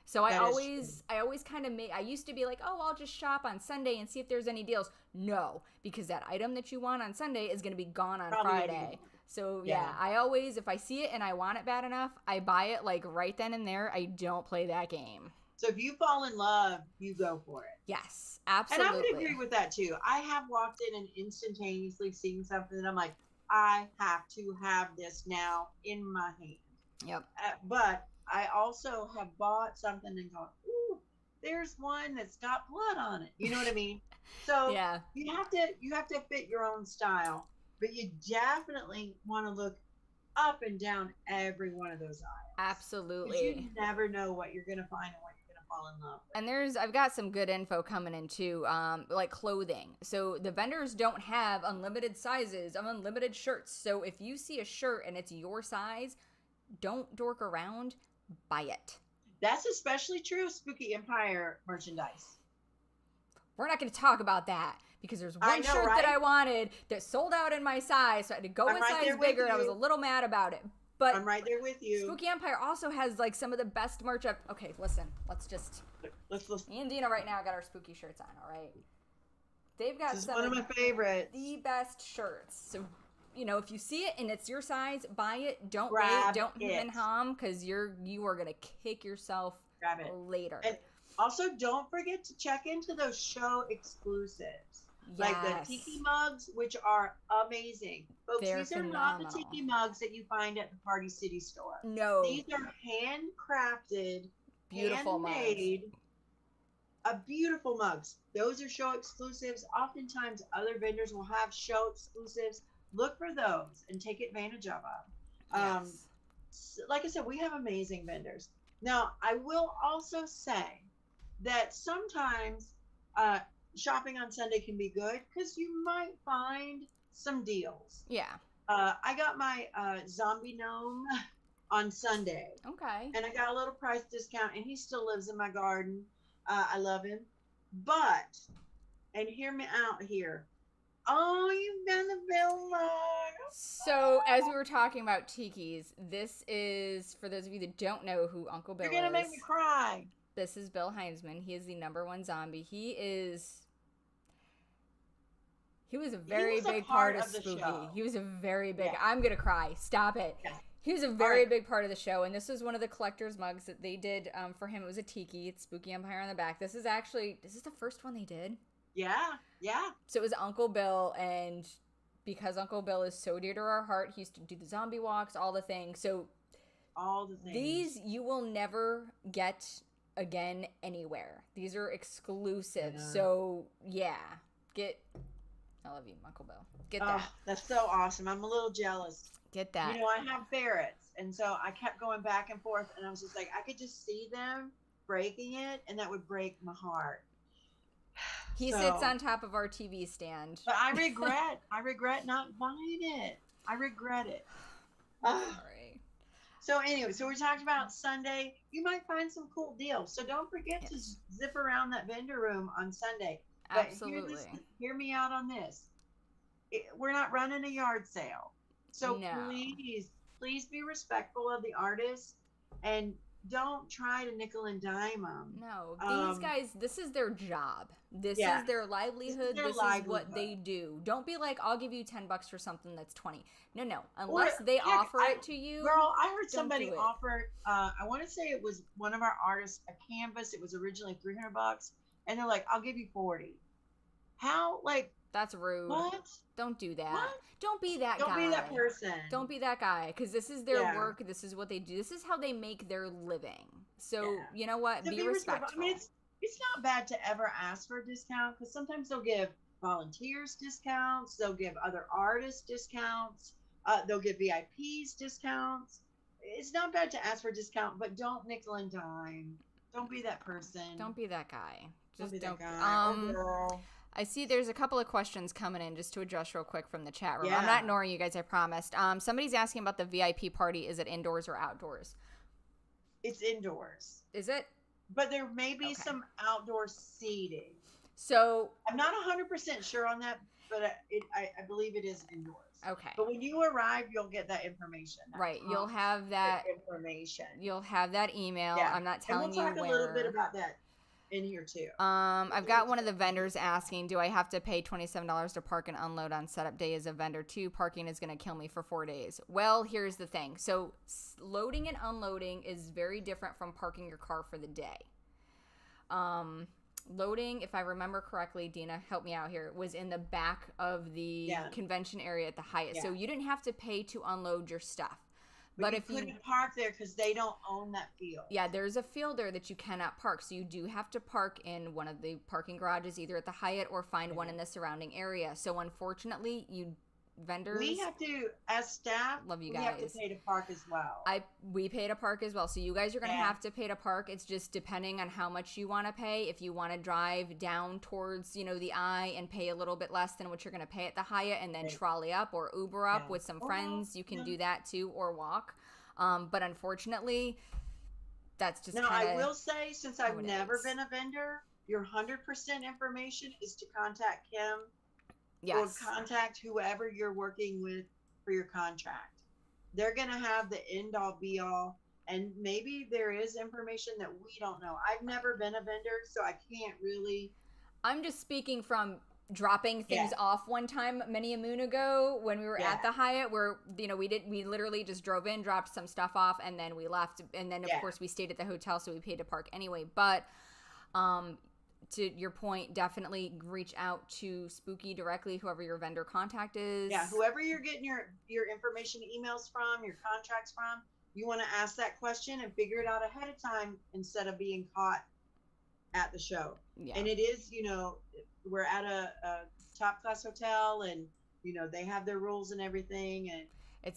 S1: So I always kind of I used to be like, oh, I'll just shop on Sunday and see if there's any deals. No, because that item that you want on Sunday is gonna be gone on Friday. So yeah, I always, if I see it and I want it bad enough, I buy it like right then and there. I don't play that game.
S2: So if you fall in love, you go for it.
S1: Yes, absolutely.
S2: And I would agree with that too. I have walked in and instantaneously seen something that I'm like, I have to have this now in my hand.
S1: Yep.
S2: But I also have bought something and gone, ooh, there's one that's got blood on it. You know what I mean? So
S1: yeah,
S2: you have to fit your own style, but you definitely want to look up and down every one of those aisles.
S1: Absolutely.
S2: You never know what you're going to find and what you're going to fall in love with.
S1: And I've got some good info coming in too, like clothing. So the vendors don't have unlimited sizes of unlimited shirts. So if you see a shirt and it's your size, don't dork around, buy it.
S2: That's especially true of Spooky Empire merchandise.
S1: We're not going to talk about that because there's one shirt that I wanted that sold out in my size, so I had to go in size bigger, and I was a little mad about it. But
S2: I'm right there with you.
S1: Spooky Empire also has like some of the best merch. Okay, listen, let's me and Dina right now got our spooky shirts on. All right, they've got
S2: one of my favorites,
S1: the best shirts. So if you see it and it's your size, buy it. Don't wait. Don't hem and hum, because you are gonna kick yourself later.
S2: And also, don't forget to check into those show exclusives.
S1: Yes.
S2: Like the tiki mugs, which are amazing. Folks, these are not the tiki mugs that you find at the Party City store.
S1: No.
S2: These are handcrafted,
S1: beautiful
S2: handmade, beautiful mugs. Those are show exclusives. Oftentimes, other vendors will have show exclusives. Look for those and take advantage of them.
S1: Yes.
S2: Like I said, we have amazing vendors. Now, I will also say that sometimes shopping on Sunday can be good because you might find some deals.
S1: Yeah.
S2: I got my zombie gnome on Sunday.
S1: Okay.
S2: And I got a little price discount, and he still lives in my garden. I love him. But, and hear me out here. Oh, you've done the bill log.
S1: So, as we were talking about tikis, this is, for those of you that don't know who Uncle Bill is.
S2: You're going to make me cry.
S1: This is Bill Heinzman. He is the #1 zombie. He was a very big part of Spooky. He was a very big, I'm going to cry. Stop it. Yeah. He was a very big part of the show, and this was one of the collector's mugs that they did for him. It was a tiki. It's Spooky Empire on the back. This is the first one they did.
S2: Yeah, yeah.
S1: So it was Uncle Bill, and because Uncle Bill is so dear to our heart, he used to do the zombie walks, all the things. So
S2: all the things.
S1: These you will never get again anywhere. These are exclusive. Yeah. So yeah, I love you, Uncle Bill. Get that.
S2: Oh, that's so awesome. I'm a little jealous.
S1: Get that.
S2: I have ferrets, and so I kept going back and forth, and I was just like, I could just see them breaking it, and that would break my heart.
S1: He sits on top of our TV stand.
S2: But I regret not buying it. I regret it.
S1: Sorry.
S2: So anyway, so we talked about Sunday. You might find some cool deals. So don't forget to zip around that vendor room on Sunday. But
S1: absolutely.
S2: Hear me out on this. We're not running a yard sale. So please be respectful of the artists and don't try to nickel and dime them.
S1: No, these guys, this is their job. This is their livelihood. This is what they do. Don't be like, I'll give you $10 for something that's 20. No. Unless they offer it to you.
S2: Girl, I heard somebody offer, I want to say it was one of our artists, a canvas. It was originally $300. And they're like, I'll give you 40. How,
S1: That's rude.
S2: What?
S1: Don't do that.
S2: What?
S1: Don't be that
S2: Don't
S1: guy.
S2: be that person.
S1: Don't be that guy, because this is their
S2: Yeah.
S1: work. This is what they do. This is how they make their living. So,
S2: Yeah.
S1: you know what?
S2: To
S1: Be respectful.
S2: I mean, it's not bad to ever ask for a discount, because sometimes they'll give volunteers discounts. They'll give other artists discounts. They'll give VIPs discounts. It's not bad to ask for a discount, but don't nickel and dime. Don't be that person.
S1: Don't be that guy.
S2: Don't be that
S1: Just
S2: guy. Or girl.
S1: I see there's a couple of questions coming in just to address real quick from the chat room.
S2: Yeah.
S1: I'm not ignoring you guys, I promised. Somebody's asking about the VIP party. Is it indoors or outdoors?
S2: It's indoors.
S1: Is it?
S2: But there may be
S1: Okay.
S2: some outdoor seating.
S1: So,
S2: I'm not 100% sure on that, but I believe it is indoors.
S1: okay.
S2: But when you arrive, you'll get that information.
S1: Right. You'll have that
S2: information.
S1: You'll have that email.
S2: Yeah.
S1: I'm not
S2: And
S1: telling
S2: we'll talk
S1: you
S2: a
S1: where.
S2: little bit about that in here too.
S1: I've got one of the vendors asking, do I have to pay $27 to park and unload on setup day as a vendor too? Parking is going to kill me for 4 days. Well, here's the thing. So loading and unloading is very different from parking your car for the day. Loading, if I remember correctly, Dina, help me out here, was in the back of the convention area at the Hyatt.
S2: Yeah.
S1: So you didn't have to pay to unload your stuff. But
S2: you
S1: if you
S2: couldn't park there because they don't own that field.
S1: Yeah, there's a field there that you cannot park. So you do have to park in one of the parking garages, either at the Hyatt or find one in the surrounding area. So unfortunately, vendors,
S2: We have to, as staff,
S1: love you
S2: we have to
S1: guys.
S2: pay to park as well.
S1: we pay to park as well. So you guys are going to
S2: Yeah.
S1: have to pay to park. It's just depending on how much you want to pay. If you want to drive down towards, the eye and pay a little bit less than what you're going to pay at the Hyatt and then
S2: Right.
S1: trolley up or Uber up
S2: Yeah.
S1: with some
S2: Or
S1: friends,
S2: walk,
S1: you can
S2: yeah.
S1: do that too, or walk. But unfortunately, that's just
S2: Now,
S1: kind
S2: I
S1: of...
S2: will say, since
S1: how
S2: I've
S1: it
S2: never
S1: is.
S2: been a vendor, your 100% information is to contact Kim
S1: Yes.
S2: or contact whoever you're working with for your contract. They're going to have the end all be all, and maybe there is information that we don't know. I've never been a vendor, so I can't really.
S1: I'm just speaking from dropping things off one time many a moon ago when we were at the Hyatt, where we literally just drove in, dropped some stuff off, and then we left, and then of course we stayed at the hotel, so we paid to park anyway. But to your point, definitely reach out to Spooky directly, whoever your vendor contact is.
S2: Yeah, whoever you're getting your information emails from, your contracts from, you want to ask that question and figure it out ahead of time instead of being caught at the show.
S1: Yeah.
S2: And it is, we're at a top class hotel, and they have their rules and everything, and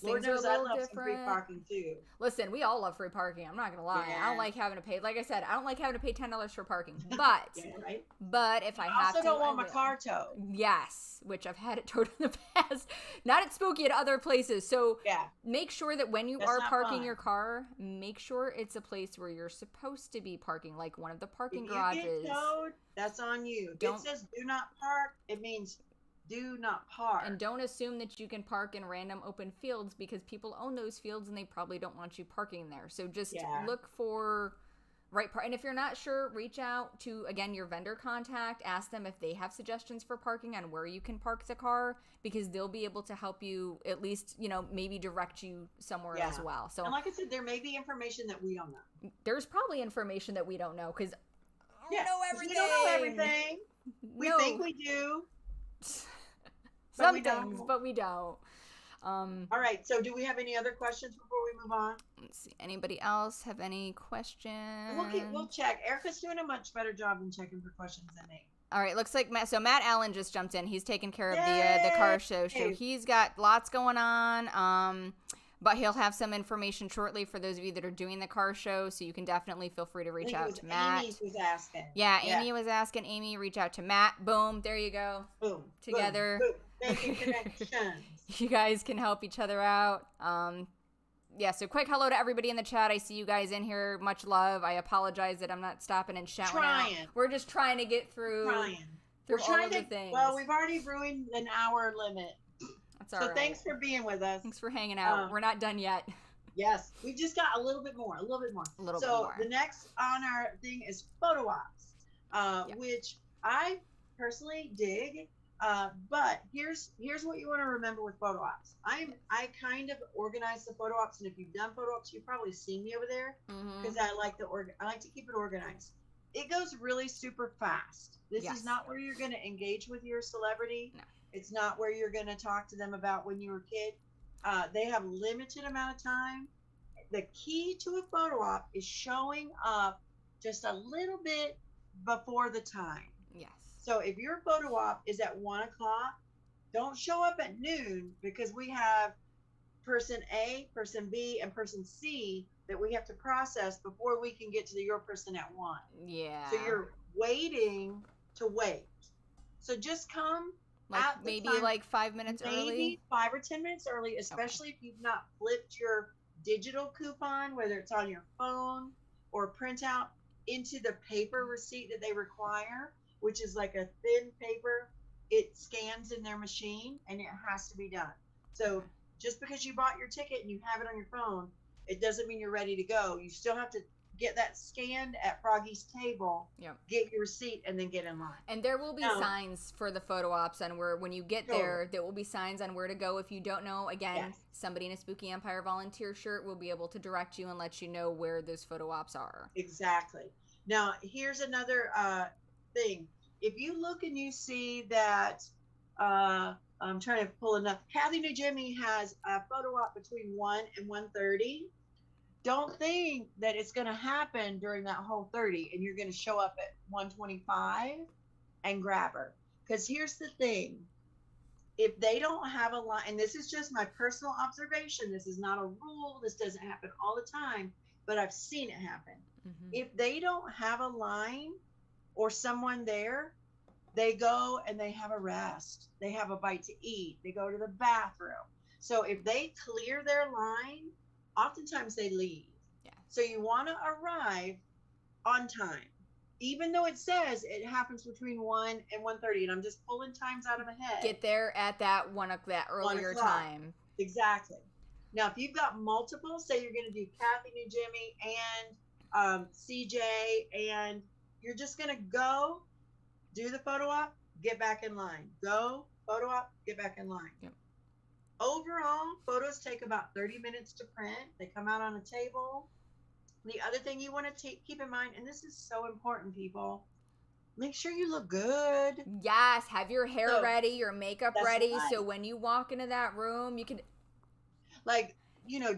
S2: Lord
S1: Things are a
S2: knows I
S1: little
S2: love some free
S1: different.
S2: parking too.
S1: Listen, we all love free parking. I'm not gonna lie.
S2: Yeah.
S1: I don't like having to pay. Like I said, I don't like having to pay $10 for parking. But
S2: Yeah, right.
S1: but if I have
S2: also
S1: to,
S2: don't want
S1: I
S2: my
S1: will.
S2: car towed.
S1: Yes, which I've had it towed in the past. Not at Spooky, at other places. So
S2: Yeah.
S1: make sure that when you
S2: That's
S1: are
S2: not
S1: parking
S2: fun.
S1: your car, make sure it's a place where you're supposed to be parking, like one of the parking
S2: If
S1: garages.
S2: you get towed, that's on you. If
S1: Don't-
S2: it says do not park, it means do not park.
S1: And don't assume that you can park in random open fields, because people own those fields and they probably don't want you parking there. So just look for right part. And if you're not sure, reach out to, again, your vendor contact. Ask them if they have suggestions for parking on where you can park the car, because they'll be able to help you, at least, maybe direct you somewhere as well. So,
S2: and like I said, there may be information that we don't know.
S1: there's probably information that we don't know, because I don't know
S2: 'cause
S1: everything.
S2: We don't know everything. We
S1: No.
S2: think we do.
S1: Some
S2: we
S1: things,
S2: don't.
S1: but we don't.
S2: All right. So, do we have any other questions before we move on?
S1: Let's see. Anybody else have any questions?
S2: We'll check. Erica's doing a much better job in checking for questions than me.
S1: All right, looks like Matt Allen just jumped in. He's taking care of the car show. So
S2: Yay!
S1: he's got lots going on. But he'll have some information shortly for those of you that are doing the car show. So you can definitely feel free to reach out to Matt.
S2: Amy was asking.
S1: Yeah, Amy was asking. Amy, reach out to Matt. Boom, there you go.
S2: Boom.
S1: Together.
S2: Boom, boom. Making connections.
S1: You guys can help each other out. Yeah, so quick hello to everybody in the chat. I see you guys in here. Much love. I apologize that I'm not stopping and shouting out. We're just trying to get through
S2: We're
S1: all
S2: trying
S1: of the things.
S2: Well, we've already ruined an hour limit.
S1: That's all
S2: So
S1: right.
S2: thanks for being with us.
S1: Thanks for hanging out. We're not done yet.
S2: Yes, we just got a little bit more.
S1: A little bit more.
S2: So the next on our thing is photo ops, which I personally dig. But here's what you want to remember with photo ops. I kind of organize the photo ops, and if you've done photo ops, you've probably seen me over there because I like to keep it organized. it goes really super fast. This
S1: Yes.
S2: is not where you're going to engage with your celebrity.
S1: No.
S2: It's not where you're going to talk to them about when you were a kid. They have limited amount of time. The key to a photo op is showing up just a little bit before the time.
S1: Yes.
S2: So if your photo op is at 1 o'clock, don't show up at noon, because we have person A, person B, and person C that we have to process before we can get to your person at 1.
S1: Yeah.
S2: So you're waiting to wait. So just come
S1: like
S2: at the
S1: maybe
S2: time,
S1: like 5 minutes
S2: maybe
S1: early.
S2: 5 or 10 minutes early, especially if you've not flipped your digital coupon, whether it's on your phone or printout, into the paper receipt that they require, which is like a thin paper. It scans in their machine and it has to be done. So just because you bought your ticket and you have it on your phone, it doesn't mean you're ready to go. You still have to get that scanned at Froggy's table,
S1: Yep.
S2: get your receipt, and then get in line.
S1: And there will be signs for the photo ops on where, when you get there will be signs on where to go. If you don't know, again, somebody in a Spooky Empire volunteer shirt will be able to direct you and let you know where those photo ops are.
S2: Exactly. Now, here's another thing. If you look and you see that, I'm trying to pull enough. Kathy New Jimmy has a photo op between 1 and 1:30. Don't think that it's going to happen during that whole 30 and you're going to show up at 1:25 and grab her. Because here's the thing. If they don't have a line, and this is just my personal observation, this is not a rule, this doesn't happen all the time, but I've seen it happen.
S1: Mm-hmm.
S2: If they don't have a line or someone there, they go and they have a rest. They have a bite to eat. They go to the bathroom. So if they clear their line, oftentimes they leave.
S1: Yeah.
S2: So you want to arrive on time, even though it says it happens between 1 and 1:30, and I'm just pulling times out of my head.
S1: Get there at that that earlier time.
S2: Exactly. Now, if you've got multiple, say you're going to do Kathy New Jimmy and CJ, and you're just going to go do the photo op, get back in line. Go, photo op, get back in line.
S1: Yep.
S2: Overall, photos take about 30 minutes to print. They come out on a table. The other thing you want to keep in mind, and this is so important, people, make sure you look good.
S1: Yes, have your hair ready, your makeup ready,
S2: right.
S1: So when you walk into that room, you can,
S2: like,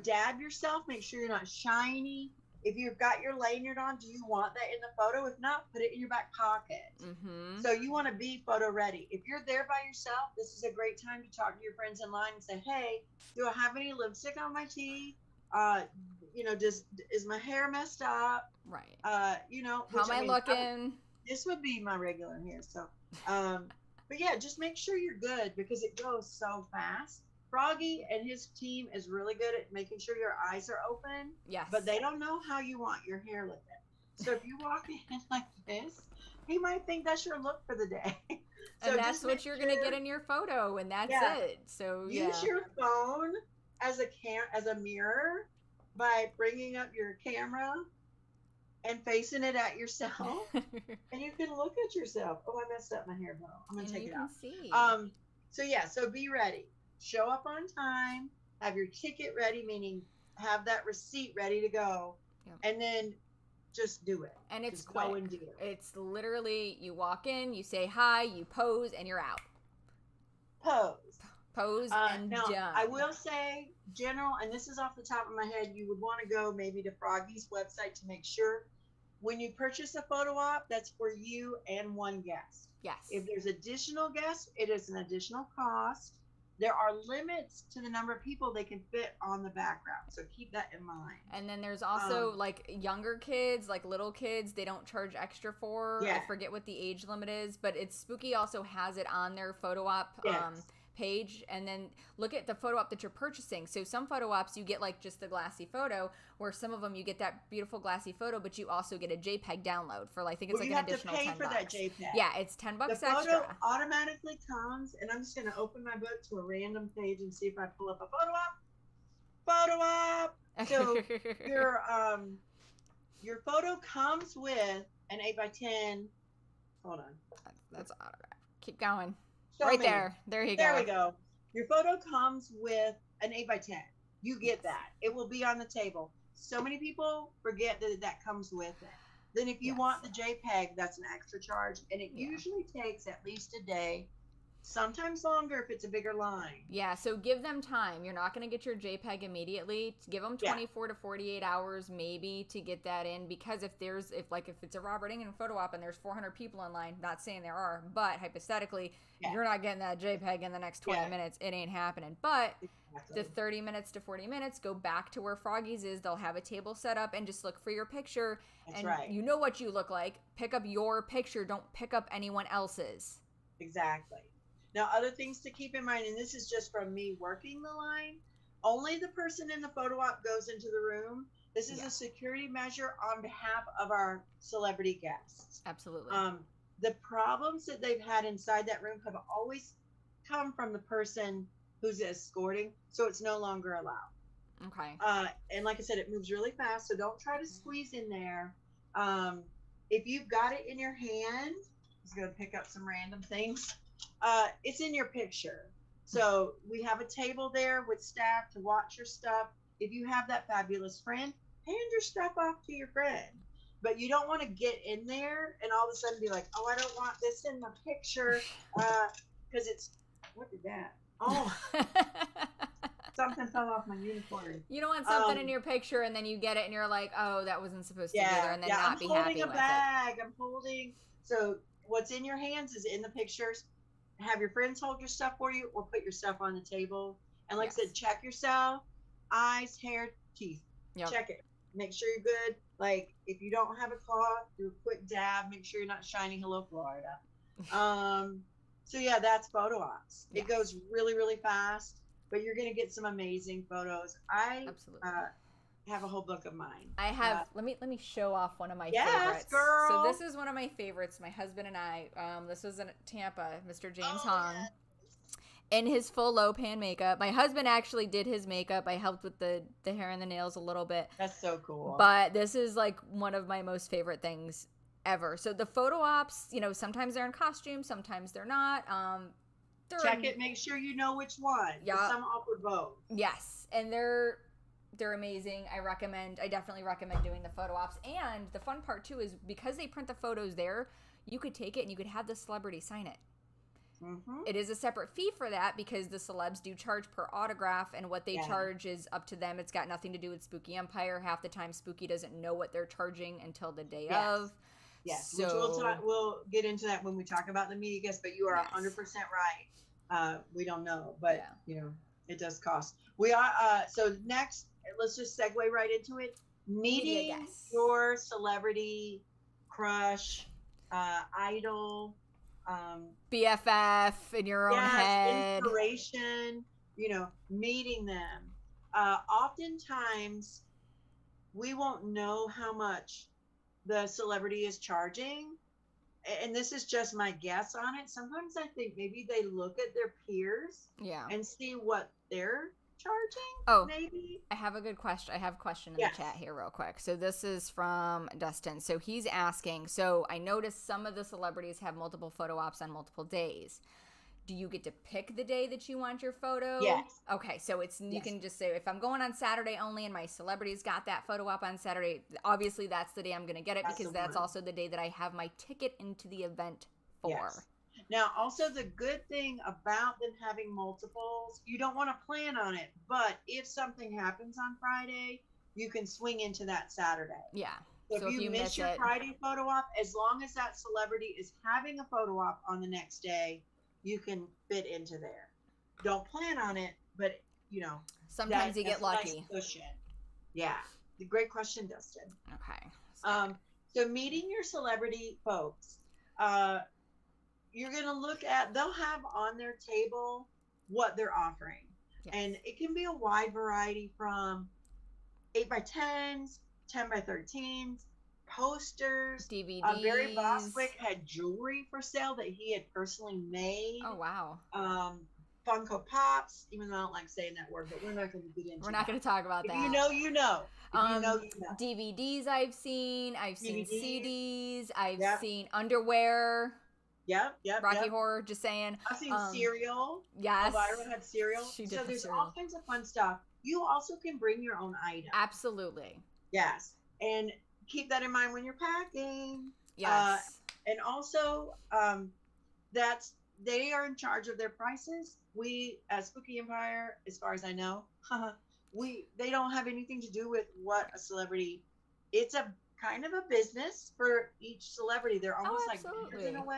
S2: dab yourself. Make sure you're not shiny. If you've got your lanyard on, do you want that in the photo? If not, put it in your back pocket.
S1: Mm-hmm.
S2: So you want to be photo ready. If you're there by yourself, this is a great time to talk to your friends in line and say, hey, do I have any lipstick on my teeth? Is my hair messed up?
S1: Right.
S2: How
S1: am I looking?
S2: This would be my regular hair. So, but yeah, just make sure you're good because it goes so fast. Froggy and his team is really good at making sure your eyes are open.
S1: Yes.
S2: But they don't know how you want your hair looking. So if you walk in like this, he might think that's your look for the day. So
S1: and that's what you're going to get in your photo, and that's it. So
S2: use your phone as a mirror by bringing up your camera and facing it at yourself, and you can look at yourself. Oh, I messed up my hair bow. I'm gonna take it out.
S1: See.
S2: So be ready. Show up on time. Have your ticket ready, meaning have that receipt ready to go, and then just do it.
S1: And it's
S2: just
S1: quick.
S2: Go and do it.
S1: It's literally you walk in, you say hi, you pose, and you're out. Pose and
S2: now,
S1: done.
S2: I will say, general, and this is off the top of my head, you would want to go maybe to Froggy's website to make sure when you purchase a photo op, that's for you and one guest.
S1: Yes.
S2: If there's additional guests, it is an additional cost. There are limits to the number of people they can fit on the background, so keep that in mind.
S1: And then there's also like younger kids, like little kids, they don't charge extra for. I forget what the age limit is, but it's Spooky also has it on their photo op page. And then look at the photo op that you're purchasing. So some photo ops you get like just the glassy photo, where some of them you get that beautiful glassy photo, but you also get a JPEG download for I think it's like an additional $10.
S2: You have to pay for that JPEG.
S1: Yeah, it's $10 extra.
S2: The photo automatically comes, and I'm just going to open my book to a random page and see if I pull up a photo op. So your photo comes with an 8x10. Hold on.
S1: That's autograph. Keep going. There you go.
S2: There we go. Your photo comes with an 8x10. You get that. It will be on the table. So many people forget that comes with it. Then if you
S1: Yes.
S2: want the JPEG, that's an extra charge, and it
S1: Yeah.
S2: usually takes at least a day, sometimes longer if it's a bigger line.
S1: Yeah, so give them time. You're not going to get your JPEG immediately. Give them
S2: Yeah.
S1: 24 to 48 hours maybe to get that in, because if it's a Robert England photo op and there's 400 people online, not saying there are, but hypothetically,
S2: Yeah.
S1: you're not getting that JPEG in the next 20
S2: Yeah.
S1: minutes. It ain't happening. But
S2: Exactly.
S1: the 30 minutes to 40 minutes, go back to where Froggy's is. They'll have a table set up and just look for your picture.
S2: That's
S1: and
S2: right.
S1: you know what you look like. Pick up your picture. Don't pick up anyone else's.
S2: Exactly. Now, other things to keep in mind, and this is just from me working the line, only the person in the photo op goes into the room. This is
S1: Yeah.
S2: a security measure on behalf of our celebrity guests.
S1: Absolutely.
S2: The problems that they've had inside that room have always come from the person who's escorting, so it's no longer allowed.
S1: Okay.
S2: And like I said, it moves really fast, so don't try to squeeze in there. If you've got it in your hand, I'm just going to pick up some random things. It's in your picture. So we have a table there with staff to watch your stuff. If you have that fabulous friend, hand your stuff off to your friend. But you don't want to get in there and all of a sudden be like, oh, I don't want this in my picture. Because it's, what did that? Oh, something fell off my unicorn.
S1: You don't want something in your picture and then you get it and you're like, oh, that wasn't supposed to be there, and then not be happy with it.
S2: I'm holding a bag. I'm holding. So what's in your hands is in the pictures. Have your friends hold your stuff for you, or put your stuff on the table. And like I said, check yourself, eyes, hair, teeth.
S1: Yep.
S2: Check it. Make sure you're good. Like if you don't have a cloth, do a quick dab. Make sure you're not shining Hello Florida. So yeah, that's photo ops.
S1: Yes.
S2: It goes really, really fast, but you're gonna get some amazing photos. I
S1: Absolutely.
S2: have a whole book of mine.
S1: I have. Let me show off one of my
S2: Yes,
S1: favorites.
S2: girl.
S1: So this is one of my favorites. My husband and I. This was in Tampa. Mr. James Hong.
S2: Yes.
S1: In his full low pan makeup. My husband actually did his makeup. I helped with the hair and the nails a little bit.
S2: That's so cool.
S1: But this is like one of my most favorite things ever. So the photo ops, sometimes they're in costume, sometimes they're not.
S2: Check it. Make sure you know which one.
S1: Yeah.
S2: Some offer both.
S1: Yes, and they're amazing. I definitely recommend doing the photo ops. And the fun part too is because they print the photos there, you could take it and you could have the celebrity sign it.
S2: Mm-hmm.
S1: It is a separate fee for that because the celebs do charge per autograph, and what they charge is up to them. It's got nothing to do with Spooky Empire. Half the time, Spooky doesn't know what they're charging until the day of.
S2: Yes,
S1: So,
S2: which we'll get into that when we talk about the media guests, but you are 100% right. We don't know, but it does cost. We are so next. Let's just segue right into it. Meeting your celebrity crush, idol,
S1: BFF in your own head,
S2: inspiration. Meeting them. Oftentimes, we won't know how much the celebrity is charging, and this is just my guess on it. Sometimes I think maybe they look at their peers and see what they're charging. Maybe
S1: I have a good question. I have a question in the chat here real quick. So this is from Dustin. So he's asking, so I noticed some of the celebrities have multiple photo ops on multiple days. Do you get to pick the day that you want your photo?
S2: Yes.
S1: Okay, so you can just say, if I'm going on Saturday only and my celebrity's got that photo op on Saturday, obviously that's the day I'm going to get it, because that's also the day that I have my ticket into the event for.
S2: Yes. Now, also the good thing about them having multiples, you don't want to plan on it, but if something happens on Friday, you can swing into that Saturday.
S1: Yeah.
S2: So if you miss your Friday photo op, as long as that celebrity is having a photo op on the next day, you can fit into there. Don't plan on it, but
S1: sometimes you get lucky.
S2: Nice cushion. Yeah. Great question, Dustin.
S1: Okay.
S2: So meeting your celebrity folks, you're going to look at, they'll have on their table what they're offering. Yes. And it can be a wide variety from 8x10s, 10x13s, posters,
S1: DVDs.
S2: Barry Bostwick had jewelry for sale that he had personally made.
S1: Oh, wow.
S2: Funko Pops, even though I don't like saying that word, but we're not going to get into that.
S1: We're not going to talk about that.
S2: You know. You know.
S1: DVDs I've seen CDs. I've seen underwear.
S2: Yep.
S1: Rocky Horror, just saying.
S2: I've seen cereal.
S1: Yes.
S2: Elvira had cereal. So there's all kinds of fun stuff. You also can bring your own item.
S1: Absolutely.
S2: Yes. And keep that in mind when you're packing. Uh,
S1: Yes.
S2: and also, that's they are in charge of their prices. We, as Spooky Empire, as far as I know, they don't have anything to do with what a celebrity. It's a kind of a business for each celebrity. They're
S1: Oh,
S2: almost like vendors in a
S1: absolutely.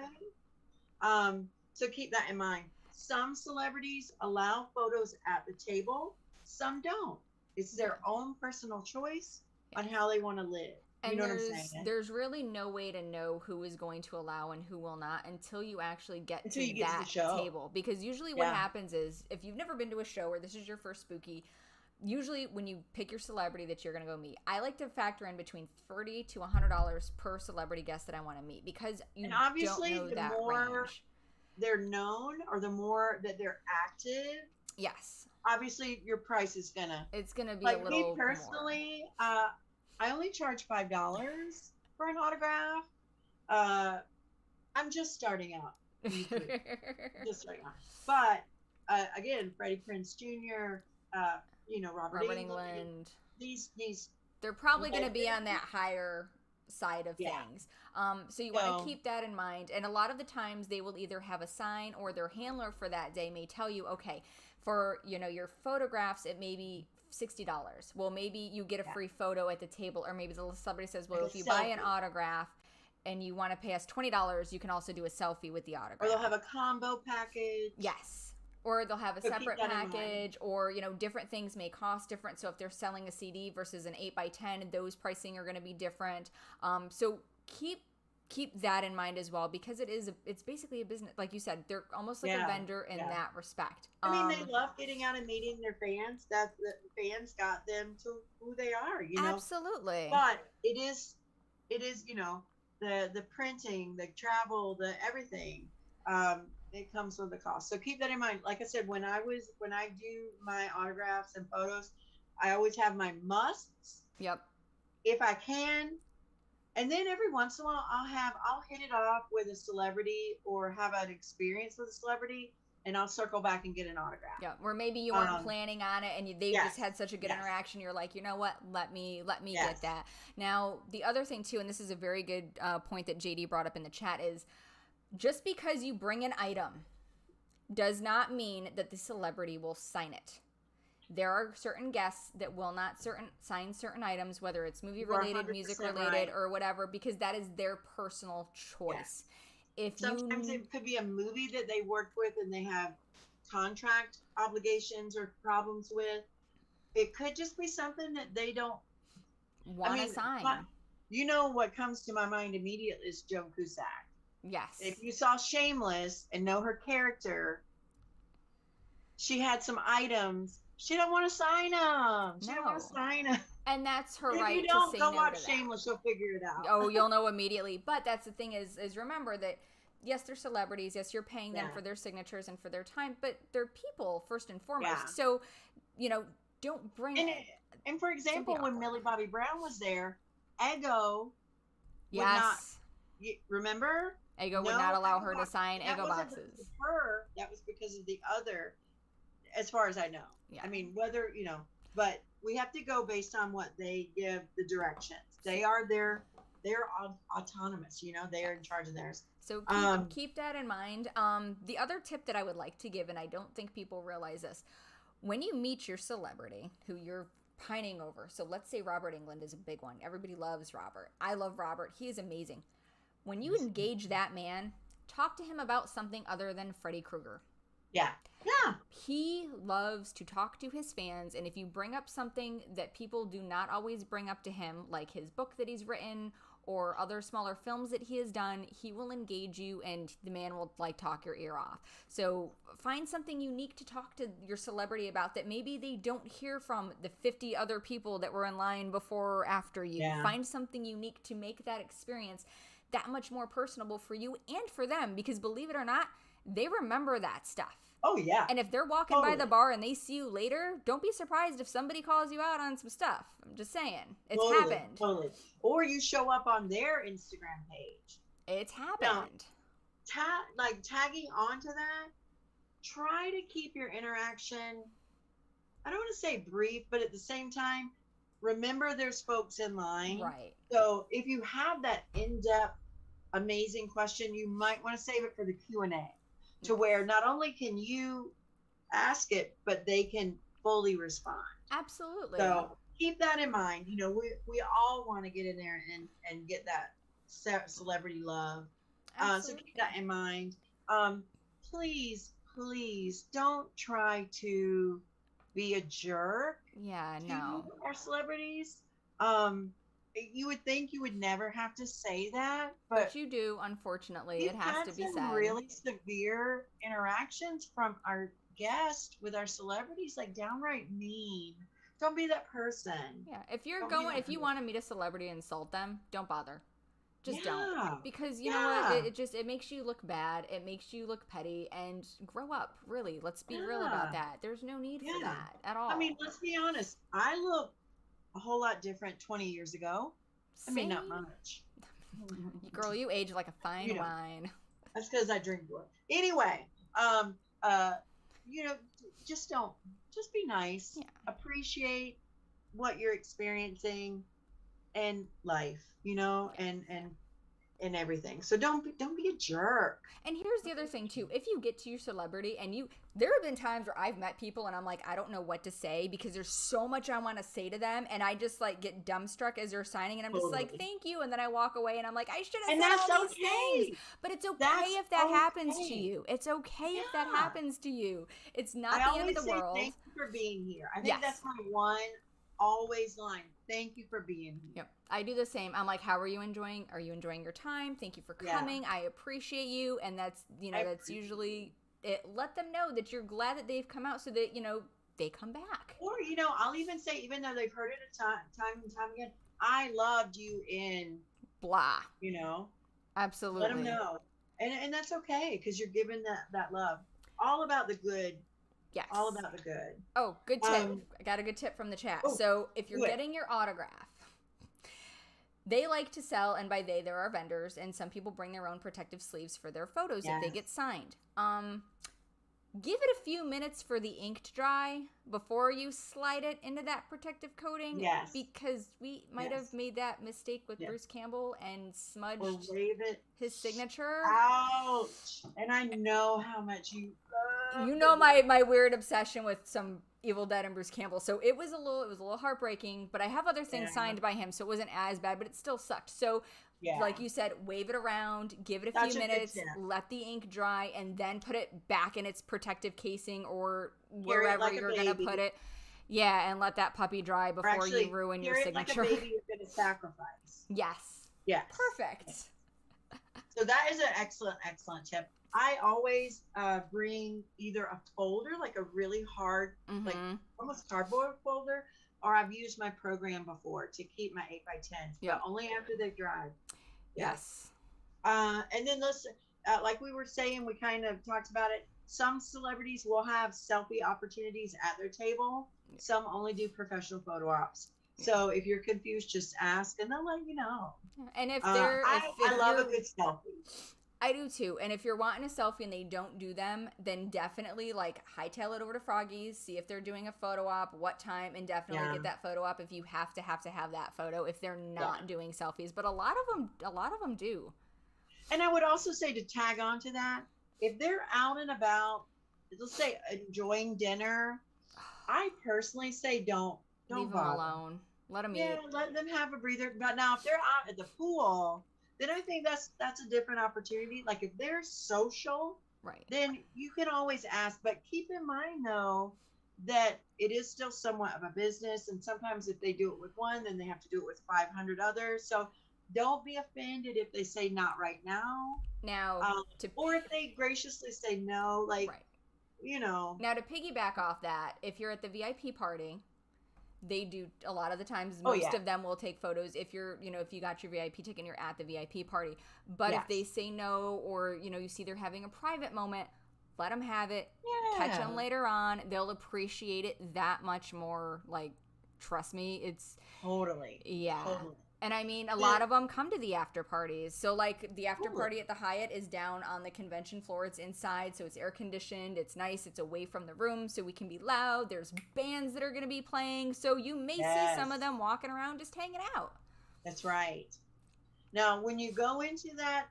S2: way. So keep that in mind. Some celebrities allow photos at the table, some don't. It's
S1: Yeah.
S2: their own personal choice on
S1: Yes.
S2: how they want to live. You
S1: And
S2: know what I'm saying?
S1: there's really no way to know who is going to allow and who will not until you actually get
S2: Until
S1: to
S2: you get to the
S1: that
S2: show.
S1: table. Because usually what
S2: Yeah.
S1: happens is if you've never been to a show or this is your first spooky, usually when you pick your celebrity that you're going to go meet, I like to factor in between $30 to $100 per celebrity guest that I want to meet because you
S2: And
S1: don't
S2: obviously,
S1: know
S2: the
S1: that
S2: more
S1: range.
S2: they're known or the more that they're active,
S1: Yes.
S2: obviously your price is gonna.
S1: It's going to be a
S2: Like me
S1: little more.
S2: personally, I only charge $5 for an autograph. Uh, I'm just starting out. Me too. Just starting out. But again, Freddie Prinze Jr., uh, Robert
S1: Robert
S2: England.
S1: England.
S2: These
S1: They're probably going to be on that
S2: legends.
S1: higher side of
S2: Yeah.
S1: things. So you want to
S2: So
S1: keep that in mind. And a lot of the times they will either have a sign or their handler for that day may tell you, okay, for your photographs, it may be $60. Well, maybe you get a
S2: yeah,
S1: free photo at the table, or maybe the somebody says,
S2: like
S1: well,
S2: a
S1: if you buy an
S2: selfie,
S1: autograph and you want to pay us $20, you can also do a selfie with the
S2: or they'll
S1: autograph.
S2: have a combo package.
S1: Yes. Or they'll have a
S2: So keep
S1: separate
S2: that in mind.
S1: package, or different things may cost different. So if they're selling a CD versus an 8x10, those pricing are going to be different. So keep that in mind as well because it's basically a business, like you said. They're almost like a
S2: Yeah,
S1: vendor in
S2: yeah.
S1: that respect.
S2: I mean, they love getting out and meeting their fans. That the fans got them to who they are.
S1: Absolutely.
S2: But it is, the printing, the travel, the everything. It comes with a cost. So keep that in mind. Like I said, when I do my autographs and photos, I always have my musts
S1: Yep.
S2: if I can. And then every once in a while, I'll hit it off with a celebrity or have an experience with a celebrity, and I'll circle back and get an autograph.
S1: Yeah, or maybe you weren't
S2: Um,
S1: planning on it and they've just
S2: yes,
S1: had such a good
S2: yes,
S1: interaction. You're like, you know what? Let me get
S2: yes.
S1: that. Now, the other thing too, and this is a very good point that JD brought up in the chat, is just because you bring an item does not mean that the celebrity will sign it. There are certain guests that will not sign certain items, whether it's movie
S2: You're
S1: related, music
S2: 100%
S1: related,
S2: right.
S1: or whatever, because that is their personal choice.
S2: Yes.
S1: If
S2: Sometimes
S1: you
S2: it could be a movie that they worked with and they have contract obligations or problems with. It could just be something that they don't. I
S1: want to
S2: mean, my,
S1: sign,
S2: what comes to my mind immediately is Joan Cusack. If
S1: yes.
S2: you saw Shameless and know her character, she had some items. She don't want to sign them. She don't want to
S1: No.
S2: sign them.
S1: And that's her
S2: If you
S1: right to
S2: don't,
S1: say
S2: go
S1: no
S2: watch
S1: to that.
S2: Shameless. You'll figure it out.
S1: Oh, you'll know immediately. But that's the thing is remember that yes, they're celebrities. Yes, you're paying them
S2: Yeah.
S1: for their signatures and for their time, but they're people first and
S2: Yeah.
S1: foremost. So, don't bring
S2: And
S1: it.
S2: and for
S1: Don't be
S2: example, when
S1: awkward.
S2: Millie Bobby Brown was there, Ego would not.
S1: Yes.
S2: Remember?
S1: Ego would
S2: No
S1: not allow
S2: Ego
S1: her to
S2: box.
S1: sign
S2: And that
S1: Ego
S2: wasn't because of
S1: boxes.
S2: her. That was because of the other. As far as I know.
S1: Yeah.
S2: I mean, but we have to go based on what they give the directions. They're autonomous. They are in charge of theirs.
S1: So
S2: Um,
S1: keep that in mind. The other tip that I would like to give, and I don't think people realize this, when you meet your celebrity who you're pining over, so let's say Robert England is a big one. Everybody loves Robert. I love Robert. He is amazing. When you engage that man, talk to him about something other than Freddy Krueger.
S2: yeah, yeah,
S1: He loves to talk to his fans, and if you bring up something that people do not always bring up to him, like his book that he's written or other smaller films that he has done, he will engage you and the man will talk your ear off. So find something unique to talk to your celebrity about that maybe they don't hear from the 50 other people that were in line before or after you.
S2: yeah.
S1: Find something unique to make that experience that much more personable for you and for them, because believe it or not, they remember that stuff.
S2: Oh yeah.
S1: And if they're walking by the bar and they see you later, don't be surprised if somebody calls you out on some stuff. I'm just saying. It's happened.
S2: Totally. Or you show up on their Instagram page.
S1: It's happened.
S2: Tagging onto that. Try to keep your interaction, I don't want to say brief, but at the same time, remember there's folks in line.
S1: Right.
S2: So if you have that in-depth, amazing question, you might want to save it for the Q&A, to where not only can you ask it, but they can fully respond.
S1: Absolutely.
S2: So keep that in mind. You know, we all want to get in there and get that celebrity love. So keep that in mind. Please don't try to be a jerk.
S1: Yeah,
S2: To
S1: no.
S2: our celebrities. You would think you would never have to say that,
S1: But you do, unfortunately. It has
S2: had
S1: to be
S2: some
S1: said.
S2: really severe interactions from our guests with our celebrities, like downright mean. Don't be that person.
S1: Yeah, if you're
S2: Don't be
S1: going,
S2: that
S1: if you
S2: person.
S1: want to meet a celebrity and insult them, don't bother. Just
S2: Yeah.
S1: don't. Because you know what? It makes you look bad. It makes you look petty. And grow up, really. Let's be real about that. There's no need for that at all.
S2: I mean, let's be honest. I look a whole lot different 20 years ago. I mean, not much.
S1: Girl, you age like a fine wine.
S2: That's because I drink blood. Anyway, you know, just be nice.
S1: Yeah.
S2: Appreciate what you're experiencing and life, you know, and everything. So don't be a jerk.
S1: And here's the other thing too. If you get to your celebrity and there have been times where I've met people and I'm like, I don't know what to say because there's so much I want to say to them, and I just like get dumbstruck as they're signing, and I'm just like, thank you, and then I walk away and I'm like, I should have said all these things. But it's okay if that happens to you. It's okay if that happens to you. It's not the end of the world.
S2: Thank you for being here. I think that's my one always line. Thank you for being here.
S1: Yep. I do the same. I'm like, how are you enjoying? Are you enjoying your time? Thank you for coming. I appreciate you. And that's, that's usually it. Let them know that you're glad that they've come out so that, they come back.
S2: Or, I'll even say, even though they've heard it time and time again, I loved you in
S1: blah.
S2: Absolutely. Let them know. And that's okay, because you're giving that love. All about the good.
S1: Yes.
S2: All about the good.
S1: Oh, good tip. I got a good tip from the chat. So if you're getting your autograph, they like to sell, and by they, there are vendors, and some people bring their own protective sleeves for their photos if they get signed. Give it a few minutes for the ink to dry before you slide it into that protective coating.
S2: Yes.
S1: Because we might have made that mistake with Bruce Campbell and smudged his signature.
S2: Ouch. And I know how much you love
S1: my weird obsession with some Evil Dead and Bruce Campbell. So it was a little heartbreaking, but I have other things signed by him, so it wasn't as bad, but it still sucked. So like you said, wave it around, give it a few minutes, let the ink dry, and then put it back in its protective casing or wherever you're going to put it. Yeah, and let that puppy dry before you ruin your signature.
S2: Like a baby you're going to sacrifice.
S1: Yes.
S2: Yes.
S1: Perfect.
S2: So that is an excellent tip. I always bring either a folder, like a really hard, like almost cardboard folder, or I've used my program before to keep my 8x10s, but only after they've dried.
S1: Yes.
S2: And then like we were saying, we kind of talked about it. Some celebrities will have selfie opportunities at their table. Some only do professional photo ops. So if you're confused, just ask, and they'll let you know.
S1: And if
S2: I love a good selfie.
S1: I do too. And if you're wanting a selfie and they don't do them, then definitely hightail it over to Froggy's, see if they're doing a photo op, what time, and definitely get that photo op if you have to have that photo if they're not doing selfies. But a lot of them do. And
S2: I would also say, to tag on to that, if they're out and about, let's say enjoying dinner, I personally say don't
S1: leave them alone. Let them eat.
S2: Yeah, let them have a breather. But now if they're out at the pool, then I think that's a different opportunity. Like if they're social, then you can always ask. But keep in mind, though, that it is still somewhat of a business. And sometimes if they do it with one, then they have to do it with 500 others. So don't be offended if they say not right now. Or if they graciously say no, Now,
S1: to piggyback off that, if you're at the VIP party, they do a lot of the times. Most of them will take photos if you're, if you got your VIP ticket and you're at the VIP party. But if they say no, or, you see they're having a private moment, let them have it. Yeah. Catch them later on. They'll appreciate it that much more. Trust me, it's
S2: totally.
S1: Yeah.
S2: Totally.
S1: And I mean, a lot of them come to the after parties. So, like, the after party at the Hyatt is down on the convention floor. It's inside, so it's air conditioned. It's nice. It's away from the room, so we can be loud. There's bands that are going to be playing. So you may see some of them walking around just hanging out.
S2: That's right. Now, when you go into that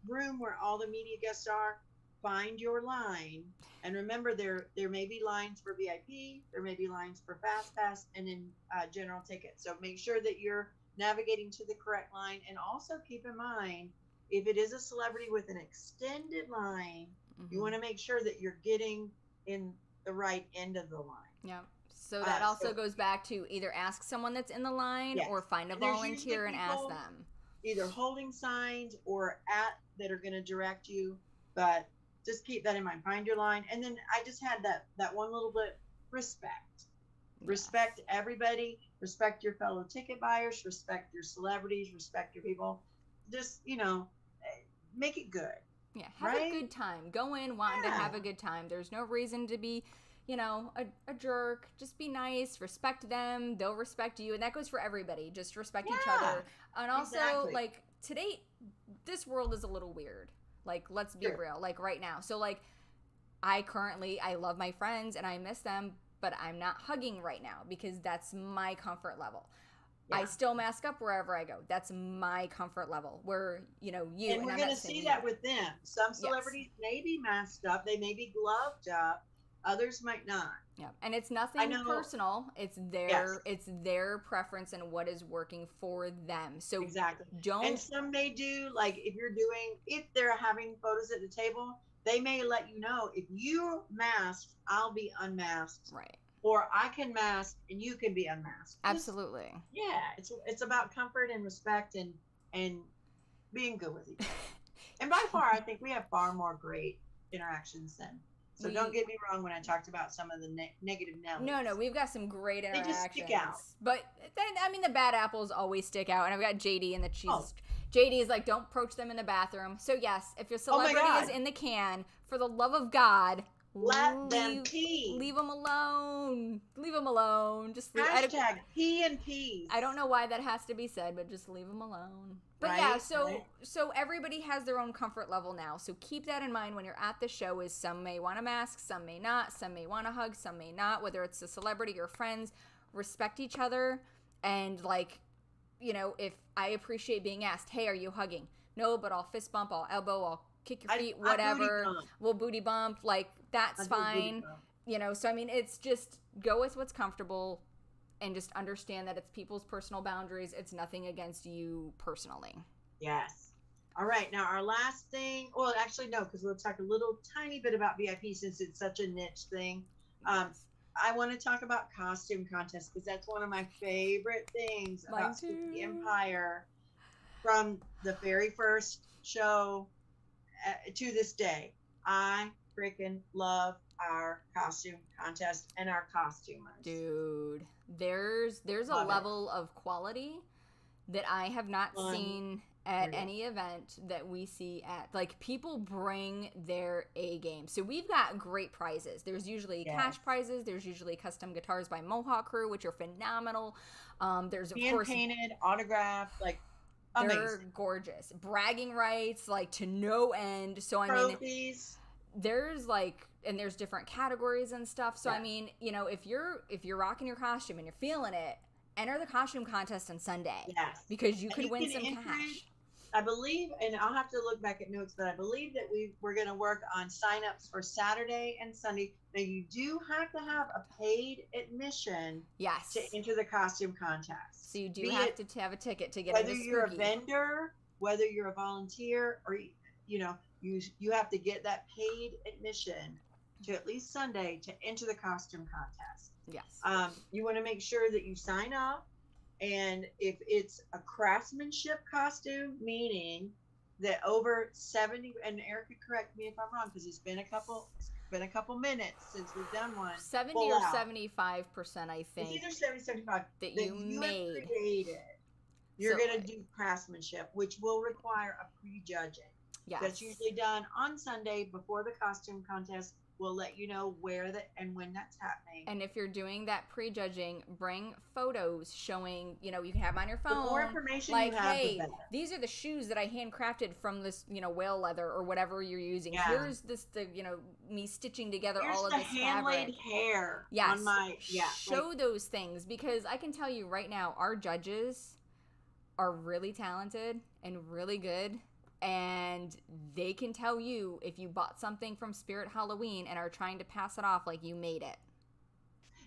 S2: room where all the media guests are, find your line. And remember, there may be lines for VIP, there may be lines for Fast Pass, and in general tickets. So make sure that you're navigating to the correct line. And also keep in mind, if it is a celebrity with an extended line, you want to make sure that you're getting in the right end of the line.
S1: Yeah. So that also goes back to either ask someone that's in the line or find a volunteer and ask them.
S2: Either holding signs or that are going to direct you. But just keep that in mind. Find your line. And then I just had that one little bit, respect. Respect everybody. Respect your fellow ticket buyers. Respect your celebrities. Respect your people. Just, make it good.
S1: Yeah, have a good time. Go in wanting to have a good time. There's no reason to be, a jerk. Just be nice. Respect them. They'll respect you. And that goes for everybody. Just respect each other. And also, like, today, this world is a little weird. Like, let's be real. Like, right now. So, like, I love my friends and I miss them, but I'm not hugging right now because that's my comfort level. Yeah. I still mask up wherever I go. That's my comfort level. Where, you and
S2: we're going to see that with them. Some celebrities may be masked up. They may be gloved up. Others might not.
S1: Yeah, and it's nothing personal. It's their preference and what is working for them. So
S2: exactly. And some may do, like, if they're having photos at the table, they may let you know, if you mask, I'll be unmasked.
S1: Right.
S2: Or I can mask and you can be unmasked.
S1: Absolutely.
S2: It's about comfort and respect and being good with each other. And by far, I think we have far more great interactions than. So don't get me wrong when I talked about some of the negative Nellies.
S1: No, we've got some great interactions.
S2: They just stick out.
S1: But then, I mean, the bad apples always stick out. And I've got JD and the cheese. JD is like, don't approach them in the bathroom. So yes, if your celebrity is in the can, for the love of God,
S2: let them pee.
S1: Leave them alone. Leave them alone. Just
S2: hashtag pee and peas.
S1: I don't know why that has to be said, but just leave them alone. But so everybody has their own comfort level now. So keep that in mind when you're at the show. Is some may want to mask, some may not, some may want to hug, some may not. Whether it's a celebrity or friends, respect each other. And like, if I appreciate being asked, hey, are you hugging? No, but I'll fist bump, I'll elbow, I'll kick your feet, whatever. We'll booty bump. Like, that's fine. So I mean, it's just go with what's comfortable. And just understand that it's people's personal boundaries. It's nothing against you personally.
S2: Yes. All right. Now, our last thing. Well, actually, no, because we'll talk a little tiny bit about VIP since it's such a niche thing. I want to talk about costume contests because that's one of my favorite things about Spooky Empire from the very first show to this day. I freaking love our costume contest and our costumers.
S1: Dude, there's a level of quality that I have not seen at any event that we see at. Like, people bring their A game. So we've got great prizes. There's usually cash prizes. There's usually custom guitars by Mohawk Crew, which are phenomenal. There's, of course,
S2: hand-painted, autographed, like, amazing.
S1: They're gorgeous. Bragging rights, like, to no end. So,
S2: Trophies.
S1: There's like, and there's different categories and stuff. So I mean, if you're rocking your costume and you're feeling it, enter the costume contest on Sunday.
S2: Yes.
S1: Because you could win some cash.
S2: I believe, and I'll have to look back at notes, but I believe that we're going to work on signups for Saturday and Sunday. Now, you do have to have a paid admission to enter the costume contest.
S1: So you do have to have a ticket to get into Spooky.
S2: Whether you're a vendor, whether you're a volunteer, or you have to get that paid admission to at least Sunday to enter the costume contest.
S1: Yes.
S2: You want to make sure that you sign up, and if it's a craftsmanship costume, meaning that over 70, and Eric could correct me if I'm wrong because it's been a couple minutes since we've done one.
S1: 70 or 75%, I think.
S2: It's either 70, 75
S1: that you made.
S2: Have created. You're going to do craftsmanship, which will require a pre-judging.
S1: Yes.
S2: That's usually done on Sunday before the costume contest, we'll let you know where that and when that's happening.
S1: And if you're doing that prejudging, bring photos showing, you know, you can have them on your phone.
S2: The more information
S1: like,
S2: you have,
S1: hey,
S2: the better.
S1: These are the shoes that I handcrafted from this, you know, whale leather or whatever you're using.
S2: Yeah.
S1: Here's you know, me stitching together
S2: Here's
S1: all of
S2: the
S1: this
S2: hand-laid
S1: fabric.
S2: hair
S1: Yes.
S2: on my,
S1: Show those things, because I can tell you right now, our judges are really talented and really good. And they can tell you if you bought something from Spirit Halloween and are trying to pass it off like you made it.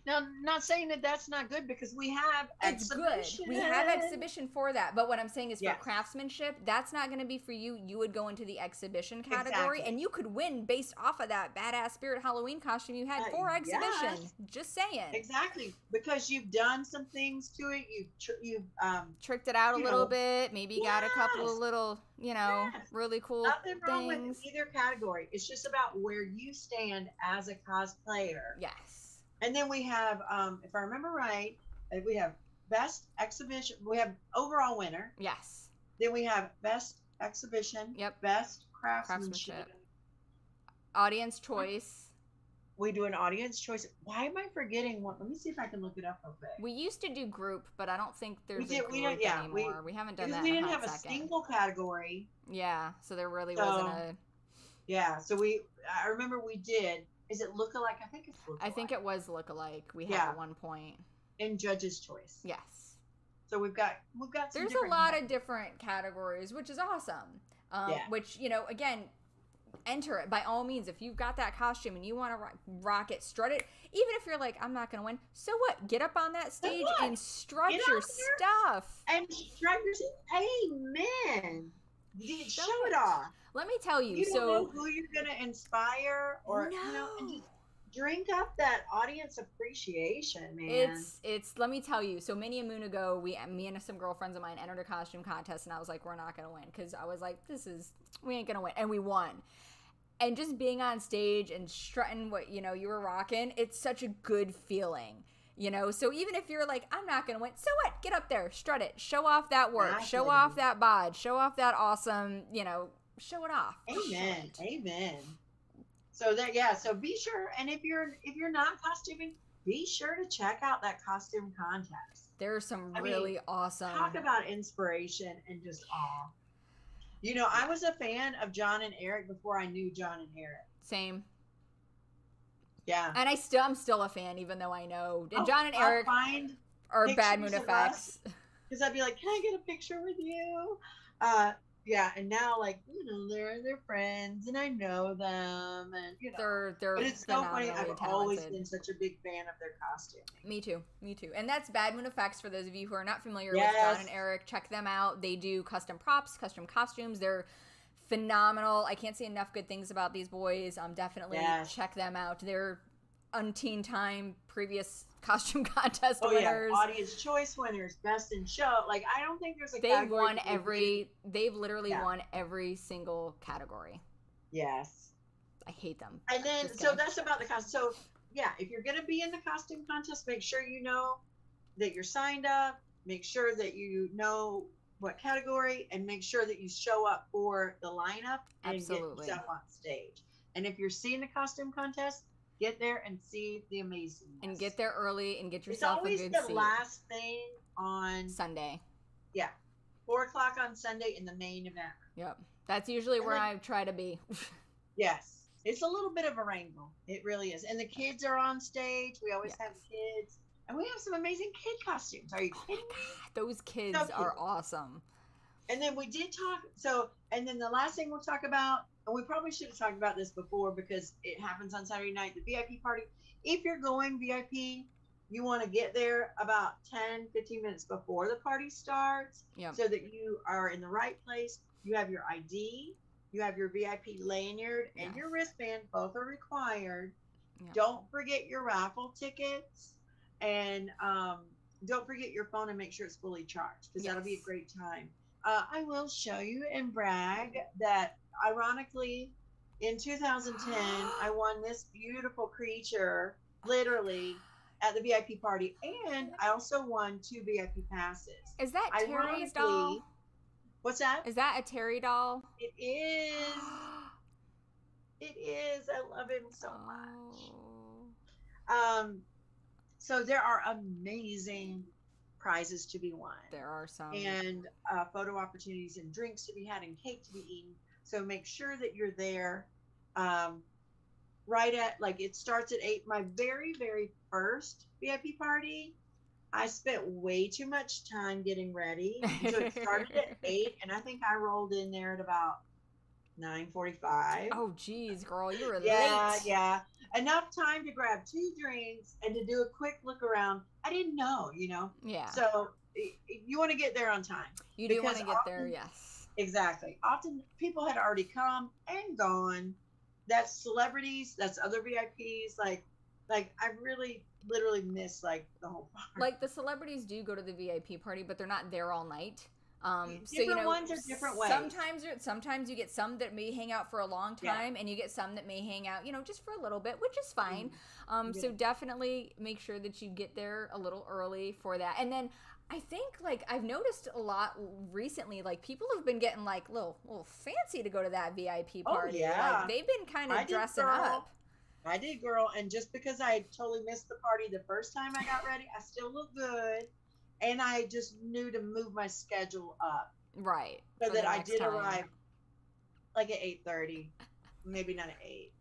S2: Now, not saying that that's not good, because we have exhibition.
S1: Good. We have exhibition for that. But what I'm saying is for
S2: Yes.
S1: craftsmanship, that's not going to be for you. You would go into the exhibition category, and you could win based off of that badass Spirit Halloween costume you had for exhibition.
S2: Yes.
S1: Just saying.
S2: Exactly. Because you've done some things to it. You've
S1: tricked it out a little bit. Maybe got a couple of little, you know, really cool
S2: Nothing wrong
S1: things.
S2: with either category. It's just about where you stand as a cosplayer.
S1: Yes.
S2: And then we have, if I remember right, we have best exhibition. We have overall winner.
S1: Yes.
S2: Then we have best exhibition.
S1: Yep.
S2: Best craftsmanship.
S1: Audience choice.
S2: We do an audience choice. Why am I forgetting one? Let me see if I can look it up real quick.
S1: We used to do group, but I don't think there's a group anymore. We haven't done that
S2: we
S1: in
S2: didn't
S1: a
S2: have
S1: hot
S2: a
S1: second.
S2: single category.
S1: Yeah, so there really wasn't a...
S2: Yeah, so I remember we did. Is it look-alike? I think it's look-alike.
S1: I think it was look-alike. We had at one point.
S2: In judge's choice.
S1: Yes.
S2: So we've got some
S1: There's a lot of different categories, which is awesome. Which, you know, again, enter it by all means. If you've got that costume and you want to rock it, strut it, even if you're like, I'm not going to win, so what? Get up on that stage and strut your stuff.
S2: And strut your stuff. Amen. Show it off.
S1: Let me tell you.
S2: You don't know who you're going to inspire, or you know, and just drink up that audience appreciation, man.
S1: It's. Let me tell you. So many a moon ago, me and some girlfriends of mine entered a costume contest, and I was like, we're not going to win, because I was like, we ain't going to win, and we won. And just being on stage and strutting what you were rocking, it's such a good feeling. You know, so even if you're like, I'm not going to win, so what? Get up there, strut it, show off that work, show off that bod, show off that awesome, show it off.
S2: Amen. Amen. So so be sure, and if you're not costuming, be sure to check out that costume contest.
S1: There's some really awesome.
S2: Talk about inspiration and just awe. You know, I was a fan of John and Eric before I knew John and Eric.
S1: Same.
S2: Yeah.
S1: And I'm still a fan, even though I know John and Eric are Bad Moon Effects.
S2: Because I'd be like, can I get a picture with you? Yeah, and now they're friends, and I know them, and
S1: they're.
S2: But it's so funny. I've always been such a big fan of their costume.
S1: Me too. And that's Bad Moon Effects. For those of you who are not familiar with John and Eric, check them out. They do custom props, custom costumes. They're phenomenal. I can't say enough good things about these boys. Definitely check them out. They're umpteen time previous costume contest winners.
S2: Audience choice winners, best in show. Like, I don't think there's a category.
S1: They've literally won every single category.
S2: Yes.
S1: I hate them.
S2: And then, so that's about the costume. So, yeah, if you're going to be in the costume contest, make sure you know that you're signed up. Make sure that you know what category, and make sure that you show up for the lineup and get yourself on stage. And if you're seeing the costume contest, get there and see the amazing.
S1: And get there early and get yourself a good seat.
S2: It's always the last thing on
S1: Sunday.
S2: Yeah. 4:00 on Sunday in the main event.
S1: Yep. That's usually where I try to be.
S2: Yes. It's a little bit of a wrangle. It really is. And the kids are on stage. We always have kids. And we have some amazing kid costumes. Are you kidding me?
S1: Those kids are awesome.
S2: And then we did talk. And then the last thing we'll talk about, and we probably should have talked about this before because it happens on Saturday night, the VIP party. If you're going VIP, you want to get there about 10, 15 minutes before the party starts so that you are in the right place. You have your ID, you have your VIP lanyard, and your wristband. Both are required. Yep. Don't forget your raffle tickets, and don't forget your phone, and make sure it's fully charged, because that'll be a great time. I will show you and brag that, ironically, in 2010, I won this beautiful creature, literally, at the VIP party, and I also won 2 VIP passes.
S1: Is that Terry's doll?
S2: What's that?
S1: Is that a Terry doll?
S2: It is. It is. I love him so much.
S1: Oh.
S2: So there are amazing prizes to be won,
S1: There are some.
S2: and photo opportunities and drinks to be had and cake to be eaten. So make sure that you're there. Um, right at like it starts at 8. My very first VIP party, I spent way too much time getting ready, and so it started at 8, and I think I rolled in there at about 9:45.
S1: Oh, geez, girl, you were
S2: Yeah,
S1: late.
S2: yeah. Enough time to grab 2 drinks and to do a quick look around. I didn't know.
S1: Yeah,
S2: So you want to get there on time
S1: you do want
S2: because
S1: to get there,
S2: often,
S1: yes.
S2: exactly. Often people had already come and gone. That's celebrities. That's other VIPs. Like I really literally miss like the whole party.
S1: Like the celebrities do go to the VIP party, but they're not there all night. So
S2: Different ones are different ways.
S1: Sometimes you get some that may hang out for a long time, and you get some that may hang out, just for a little bit, which is fine. So definitely make sure that you get there a little early for that. And then I think like I've noticed a lot recently, like people have been getting like little fancy to go to that VIP party.
S2: Yeah.
S1: Like they've been kind
S2: I
S1: of
S2: did,
S1: dressing
S2: girl.
S1: up.
S2: I did, girl. And just because I totally missed the party the first time I got ready, I still look good. And I just knew to move my schedule up
S1: Right.
S2: so
S1: for
S2: that
S1: the
S2: I
S1: next
S2: did
S1: time.
S2: arrive like at 8:30, maybe not at 8.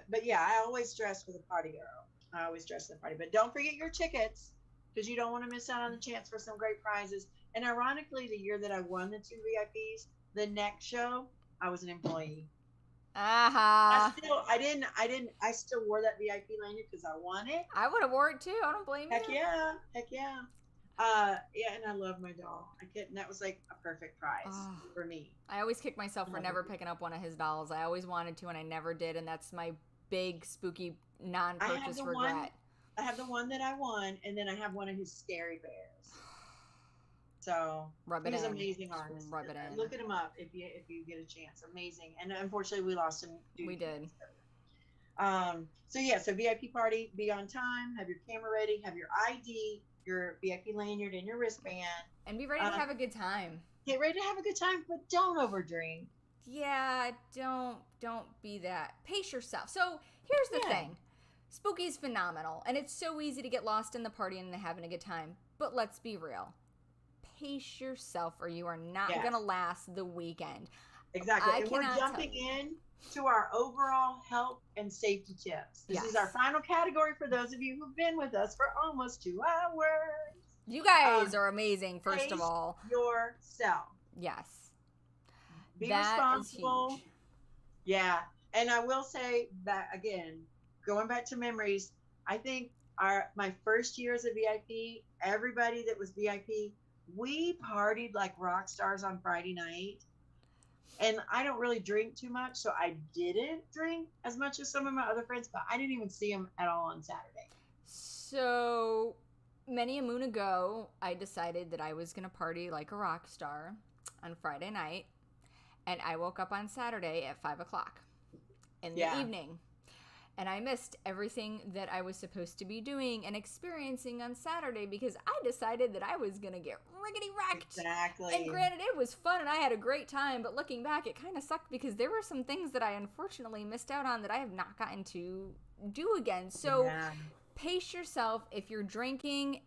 S2: But yeah, I always dress for the party, girl. I always dress for the party. But don't forget your tickets because you don't want to miss out on the chance for some great prizes. And ironically, the year that I won the 2 VIPs, the next show, I was an employee.
S1: Aha.
S2: I still wore that VIP lanyard because I won it.
S1: I would have wore it too. I don't blame
S2: Heck
S1: you.
S2: yeah. Heck yeah. Yeah, and I love my doll. I couldn't. That was like a perfect prize for me.
S1: I always kick myself for never picking up one of his dolls. I always wanted to, and I never did, and that's my big spooky non-purchase regret.
S2: I have the one that I won, and then I have one of his scary bears. So he's an amazing artist.
S1: Rub it in.
S2: Look at him up if you get a chance. Amazing. And unfortunately, we lost him.
S1: We did.
S2: So VIP party. Be on time. Have your camera ready. Have your ID, your VIP lanyard, and your wristband.
S1: And be ready to have a good time.
S2: Get ready to have a good time, but don't overdrink.
S1: Yeah, don't be that. Pace yourself. So here's the thing. Spooky's phenomenal, and it's so easy to get lost in the party and having a good time. But let's be real. Pace yourself or you are not going to last the weekend.
S2: Exactly. And we're jumping in to our overall health and safety tips. This is our final category for those of you who've been with us for almost 2 hours.
S1: You guys are amazing, first of all.
S2: Yourself.
S1: Yes.
S2: Be responsible. Yeah. And I will say that again, going back to memories, I think my first year as a VIP, everybody that was VIP, we partied like rock stars on Friday night. And I don't really drink too much, so I didn't drink as much as some of my other friends, but I didn't even see them at all on Saturday.
S1: So many a moon ago, I decided that I was going to party like a rock star on Friday night, and I woke up on Saturday at 5 o'clock in the evening. And I missed everything that I was supposed to be doing and experiencing on Saturday because I decided that I was going to get riggedy wrecked.
S2: Exactly.
S1: And granted, it was fun and I had a great time, but looking back, it kind of sucked because there were some things that I unfortunately missed out on that I have not gotten to do again. So pace yourself. If you're drinking,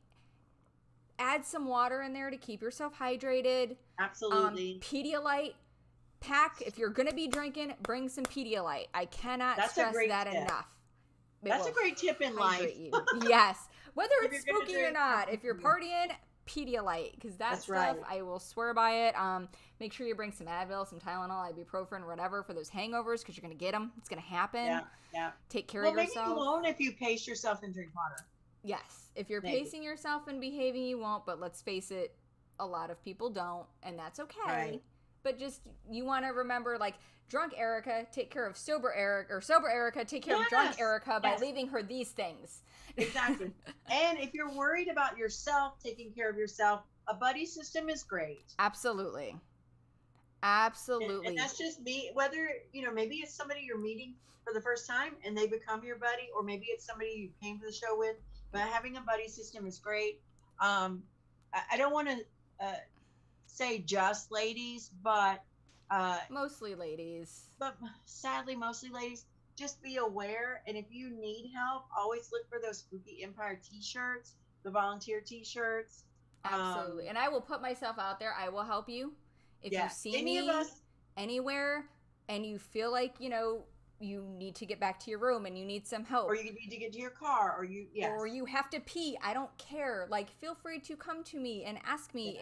S1: add some water in there to keep yourself hydrated.
S2: Absolutely.
S1: Pedialyte. Pack, if you're going to be drinking, bring some Pedialyte. I cannot stress that enough.
S2: That's a great tip in life.
S1: Yes. Whether it's spooky or not, if you're partying, Pedialyte. Because that stuff, I will swear by it. Make sure you bring some Advil, some Tylenol, ibuprofen, whatever for those hangovers because you're going to get them. It's going to happen.
S2: Yeah.
S1: Take care of yourself.
S2: Maybe you won't if you pace yourself and drink water.
S1: Yes. If you're pacing yourself and behaving, you won't. But let's face it, a lot of people don't. And that's okay.
S2: Right.
S1: But just, you want to remember, like, drunk Erica, take care of sober Erica, or sober Erica, take care of drunk Erica by leaving her these things.
S2: Exactly. And if you're worried about yourself, taking care of yourself, a buddy system is great.
S1: Absolutely.
S2: And that's just me, whether, maybe it's somebody you're meeting for the first time and they become your buddy, or maybe it's somebody you came to the show with, but having a buddy system is great. I don't want to say just ladies, but
S1: Mostly ladies.
S2: But sadly, mostly ladies. Just be aware, and if you need help, always look for those Spooky Empire T-shirts, the volunteer T-shirts.
S1: Absolutely. And I will put myself out there. I will help you. If you
S2: Yes,
S1: see
S2: any of
S1: me
S2: us.
S1: anywhere and you feel like, you need to get back to your room and you need some
S2: Or
S1: help,
S2: you need to get to your car, or yes,
S1: or you have to pee, I don't care. Like, feel free to come to me and ask me,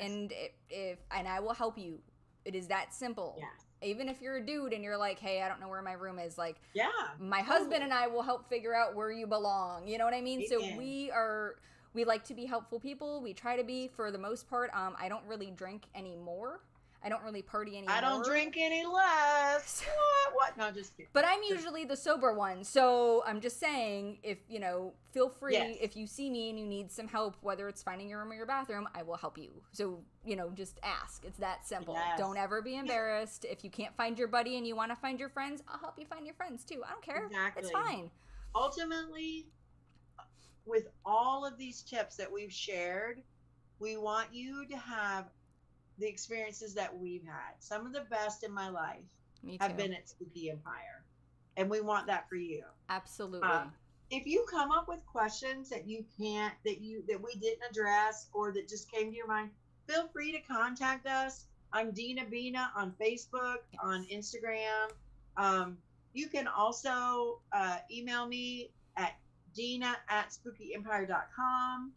S2: yes,
S1: and I will help you. It is that simple.
S2: yes,
S1: Even if you're a dude and you're like, hey, I don't know where my room is, like,
S2: yeah.
S1: my
S2: Totally.
S1: husband and I will help figure out where you belong. You know what I mean? So
S2: Amen.
S1: we like to be helpful people. We try to be, for the most part. I don't really drink anymore. I don't really party anymore.
S2: I don't drink any less. What? No, just kidding.
S1: But I'm usually the sober one. So I'm just saying, if, feel free.
S2: Yes.
S1: If you see me and you need some help, whether it's finding your room or your bathroom, I will help you. So, just ask. It's that simple.
S2: Yes.
S1: Don't ever be embarrassed. If you can't find your buddy and you want to find your friends, I'll help you find your friends too. I don't care.
S2: Exactly.
S1: It's fine.
S2: Ultimately, with all of these tips that we've shared, we want you to have the experiences that we've had. Some of the best in my life have been at Spooky Empire, and we want that for you.
S1: Absolutely.
S2: If you come up with questions that we didn't address, or that just came to your mind, feel free to contact us. I'm Dina Bina on Facebook, yes, on Instagram. You can also email me at dina@spookyempire.com,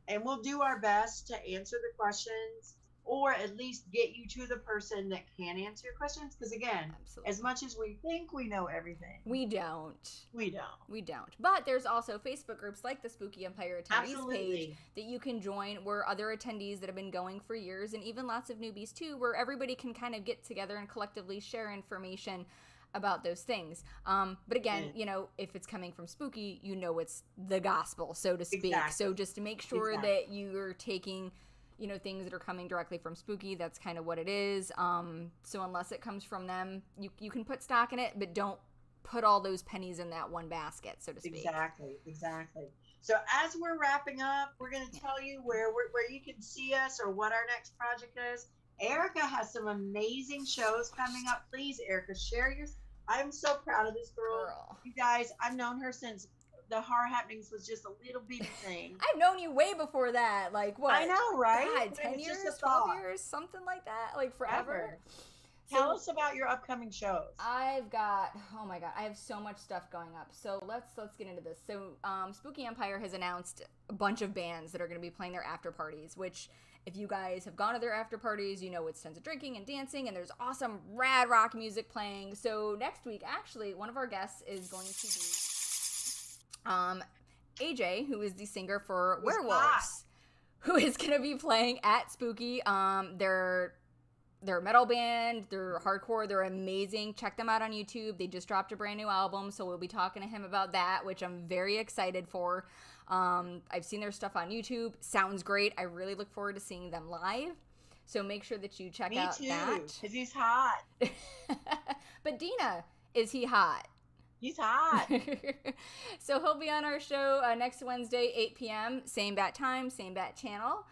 S2: and we'll do our best to answer the questions, or at least get you to the person that can answer your questions. Because again, absolutely, as much as we think we know everything,
S1: we don't.
S2: We don't.
S1: But there's also Facebook groups like the Spooky Empire Attendees
S2: Absolutely.
S1: Page that you can join, where other attendees that have been going for years, and even lots of newbies too, where everybody can kind of get together and collectively share information about those things. But again, if it's coming from Spooky, it's the gospel, so to speak. Exactly. So just to make sure that you're taking things that are coming directly from Spooky, that's kind of what it is. So unless it comes from them, you can put stock in it, but don't put all those pennies in that one basket, so to speak.
S2: Exactly. So as we're wrapping up, we're going to tell you where you can see us, or what our next project is. Erica has some amazing shows coming up. Please, Erica, share yours. I'm so proud of this girl. You guys, I've known her since the Horror Happenings was just a little bitty thing.
S1: I've known you way before that. Like, what?
S2: I know, right?
S1: God, 10 years, 12 years, something like that. Like, forever.
S2: Tell us about your upcoming shows.
S1: I have so much stuff going up. So let's get into this. So Spooky Empire has announced a bunch of bands that are going to be playing their after parties, which, if you guys have gone to their after parties, it's tons of drinking and dancing, and there's awesome rad rock music playing. So next week, actually, one of our guests is going to be AJ, who is the singer for Werewolves, who is going to be playing at Spooky. They're a metal band. They're hardcore. They're amazing. Check them out on YouTube. They just dropped a brand new album, so we'll be talking to him about that, which I'm very excited for. I've seen their stuff on YouTube. Sounds great. I really look forward to seeing them live. So make sure that you check out that.
S2: Me too, because he's hot.
S1: But Dina, is he hot?
S2: He's hot.
S1: So he'll be on our show next Wednesday, 8 p.m., same bat time, same bat channel.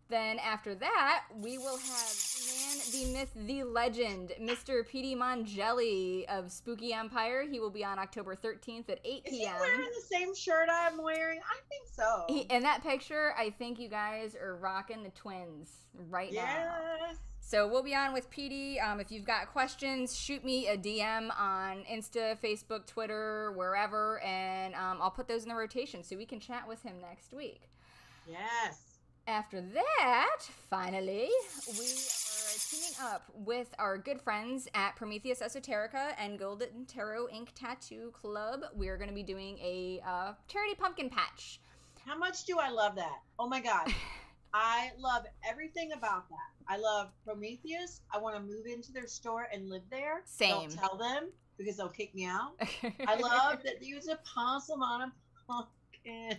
S1: Then after that, we will have the man, the myth, the legend, Mr. Petey Mongelli of Spooky Empire. He will be on October 13th at 8 p.m.
S2: Is he wearing the same shirt I'm wearing? I think so.
S1: In that picture, I think you guys are rocking the twins right now.
S2: Yes.
S1: So we'll be on with Petey. If you've got questions, shoot me a DM on Insta, Facebook, Twitter, wherever, and I'll put those in the rotation so we can chat with him next week.
S2: Yes.
S1: After that, finally, we are teaming up with our good friends at Prometheus Esoterica and Golden Tarot Ink Tattoo Club. We are going to be doing a charity pumpkin patch.
S2: How much do I love that? Oh my God. I love everything about that. I love Prometheus. I want to move into their store and live there.
S1: Same.
S2: Don't tell them, because they'll kick me out. I love that they use a possum on a pumpkin. And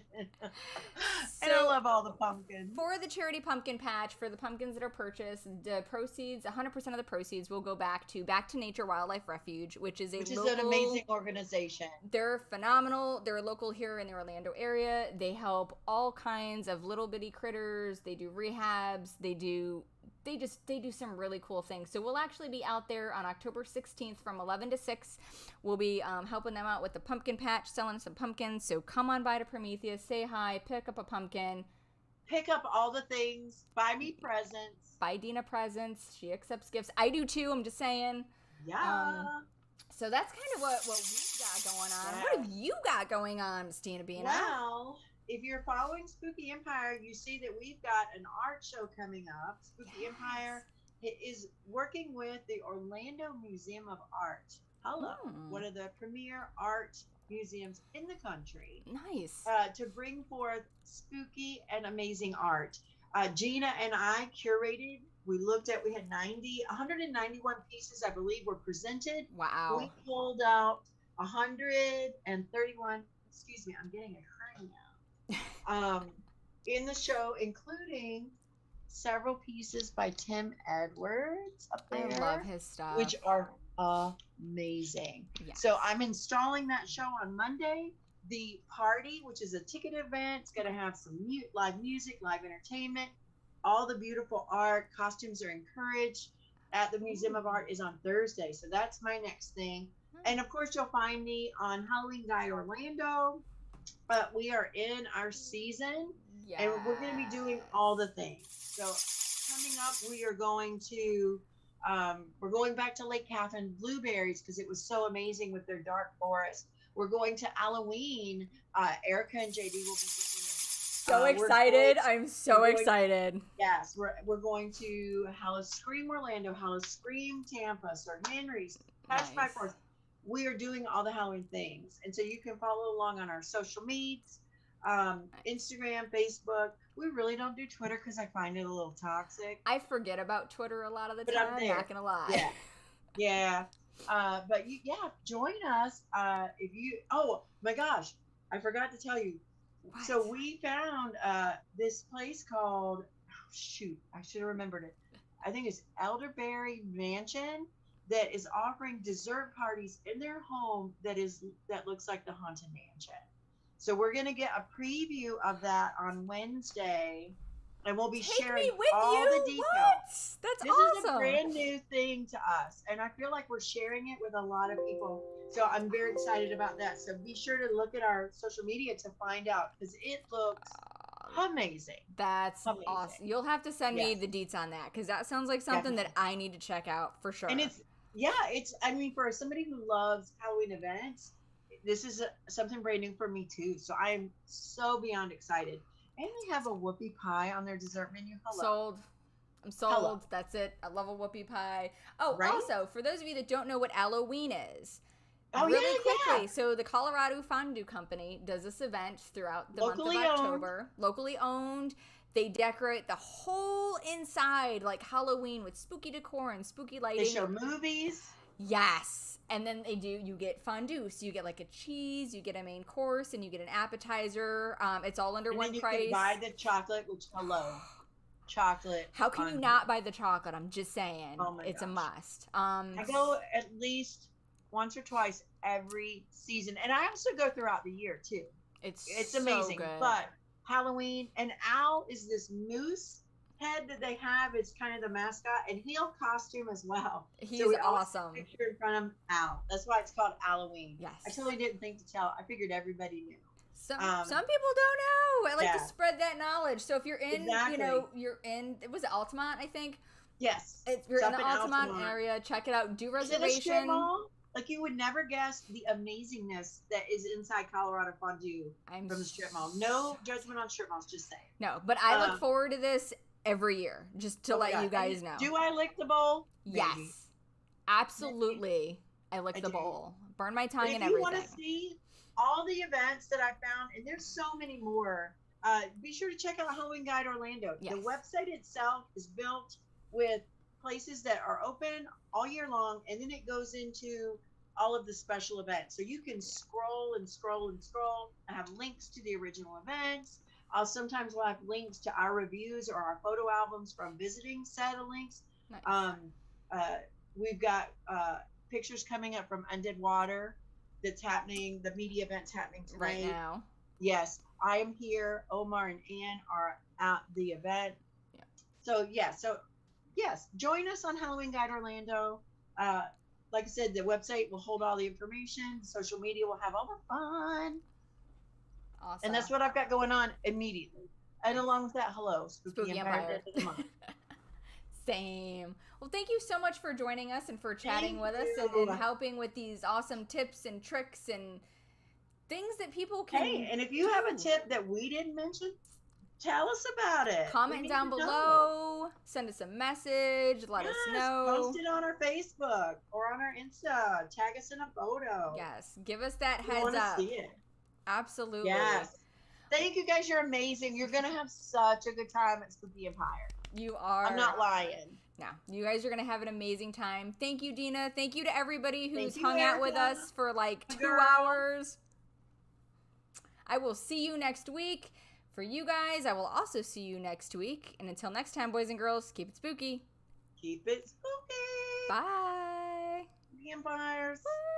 S2: I love all the pumpkins.
S1: For the charity pumpkin patch, for the pumpkins that are purchased, the proceeds, 100% of the proceeds will go back to Nature Wildlife Refuge, which is an
S2: amazing organization.
S1: They're phenomenal. They're local here in the Orlando area. They help all kinds of little bitty critters. They do rehabs. They do they do some really cool things. So we'll actually be out there on October 16th from 11 to 6. We'll be helping them out with the pumpkin patch, selling some pumpkins. So come on by to Prometheus, say hi, pick up a pumpkin.
S2: Pick up all the things. Buy me presents.
S1: Buy Dina presents. She accepts gifts. I do too. I'm just saying.
S2: Yeah.
S1: So that's kind of what we've got going on.
S2: Yeah.
S1: What have you got going on, Miss Tina Bina?
S2: Well, if you're following Spooky Empire, you see that we've got an art show coming up. Spooky Empire is working with the Orlando Museum of Art. Hello, one of the premier art museums in the country.
S1: Nice.
S2: To bring forth spooky and amazing art. Gina and I curated. We had 191 pieces, I believe, were presented.
S1: Wow.
S2: We pulled out 131. Excuse me, I'm getting a hernia. In the show, including several pieces by Tim Edwards up there.
S1: I love his stuff.
S2: Which are amazing.
S1: Yes.
S2: So I'm installing that show on Monday. The party, which is a ticket event, is going to have some live music, live entertainment. All the beautiful art, costumes are encouraged at the Museum of Art is on Thursday. So that's my next thing. And of course, you'll find me on Halloween Guide Orlando. But we are in our season, and we're going to be doing all the things. So coming up, we are going to we're going back to Lake Catherine Blueberries because it was so amazing with their dark forest. We're going to Halloween. Erica and JD will be doing it.
S1: So excited. I'm so excited.
S2: Yes, we're going to Howl-O-Scream Orlando, Howl-O-Scream Tampa, Sir Henry's, Patch by Force. We are doing all the Halloween things. And so you can follow along on our social medias, Instagram, Facebook. We really don't do Twitter because I find it a little toxic.
S1: I forget about Twitter a lot of the time. I'm not going to lie.
S2: Yeah. Yeah. But join us. Oh my gosh, I forgot to tell you.
S1: What?
S2: So we found this place called, I should have remembered it. I think it's Elderberry Mansion that is offering dessert parties in their home that looks like the Haunted Mansion. So we're going to get a preview of that on Wednesday, and we'll be sharing all the details.
S1: What? That's awesome.
S2: This is a brand new thing to us, and I feel like we're sharing it with a lot of people. So I'm very excited about that. So be sure to look at our social media to find out because it looks amazing.
S1: That's awesome. You'll have to send me the deets on that because that sounds like something that I need to check out for sure.
S2: And for somebody who loves Halloween events, this is something brand new for me too. So I am so beyond excited. And they have a whoopie pie on their dessert menu.
S1: Sold. I'm sold. That's it. I love a whoopie pie. Oh, also, for those of you that don't know what Halloween is, really quickly. So the Colorado Fondue Company does this event throughout the month of October. Locally owned. They decorate the whole inside like Halloween with spooky decor and spooky lighting.
S2: They show movies.
S1: Yes. And then you get fondue. So you get like a cheese, you get a main course, and you get an appetizer. It's all under one price.
S2: You can buy the chocolate, which chocolate.
S1: How can you not buy the chocolate? I'm just saying.
S2: Oh my
S1: it's
S2: gosh.
S1: A must.
S2: I go at least once or twice every season. And I also go throughout the year too. It's
S1: so
S2: amazing.
S1: Good.
S2: But Halloween, and Owl is this moose head that they have. It's kind of the mascot, and he'll costume as well.
S1: He's
S2: so
S1: awesome.
S2: Picture in front of Owl. That's why it's called Halloween.
S1: Yes.
S2: I totally didn't think to tell. I figured everybody knew.
S1: Some people don't know. I like to spread that knowledge. So if you're in, was it Altamont, I think?
S2: Yes.
S1: If you're in the Altamont area, check it out. Do reservation.
S2: Like you would never guess the amazingness that is inside Colorado Fondue from the strip mall. No judgment on strip malls, just saying.
S1: No, but I look forward to this every year, just to let you guys know.
S2: Do I lick the bowl?
S1: Yes.
S2: Maybe.
S1: Absolutely. I lick the bowl. Burn my tongue and everything. If you want
S2: to see all the events that I found, and there's so many more, be sure to check out Halloween Guide Orlando. Yes. The website itself is built with places that are open all year long, and then it goes into all of the special events. So you can scroll and scroll and scroll. I have links to the original events. Sometimes we'll have links to our reviews or our photo albums from visiting set of links. Nice. We've got pictures coming up from Undead Water that's happening. The media event's happening tonight.
S1: Right now.
S2: Yes. I am here. Omar and Ann are at the event. Yeah. So yes, join us on Halloween Guide Orlando. Like I said, the website will hold all the information. Social media will have all the fun.
S1: Awesome.
S2: And that's what I've got going on immediately. And along with that, hello, Spooky Empire. At the end of the month.
S1: Same. Well, thank you so much for joining us and for chatting with us and helping with these awesome tips and tricks and things that people can.
S2: Hey, and if you have a tip that we didn't mention, tell us about it.
S1: Comment down below. Send us a message. Let us know.
S2: Post it on our Facebook or on our Insta. Tag us in a photo.
S1: Yes. Give us that
S2: We
S1: heads up.
S2: See it.
S1: Absolutely.
S2: Yes. Thank you guys. You're amazing. You're going to have such a good time at Spooky Empire.
S1: You are.
S2: I'm not lying.
S1: No, you guys are going to have an amazing time. Thank you, Dina. Thank you to everybody who's hung out with us for like 2 hours. I will see you next week. For you guys, I will also see you next week. And until next time, boys and girls, keep it spooky.
S2: Keep it spooky.
S1: Bye.
S2: Empires.
S1: Woo.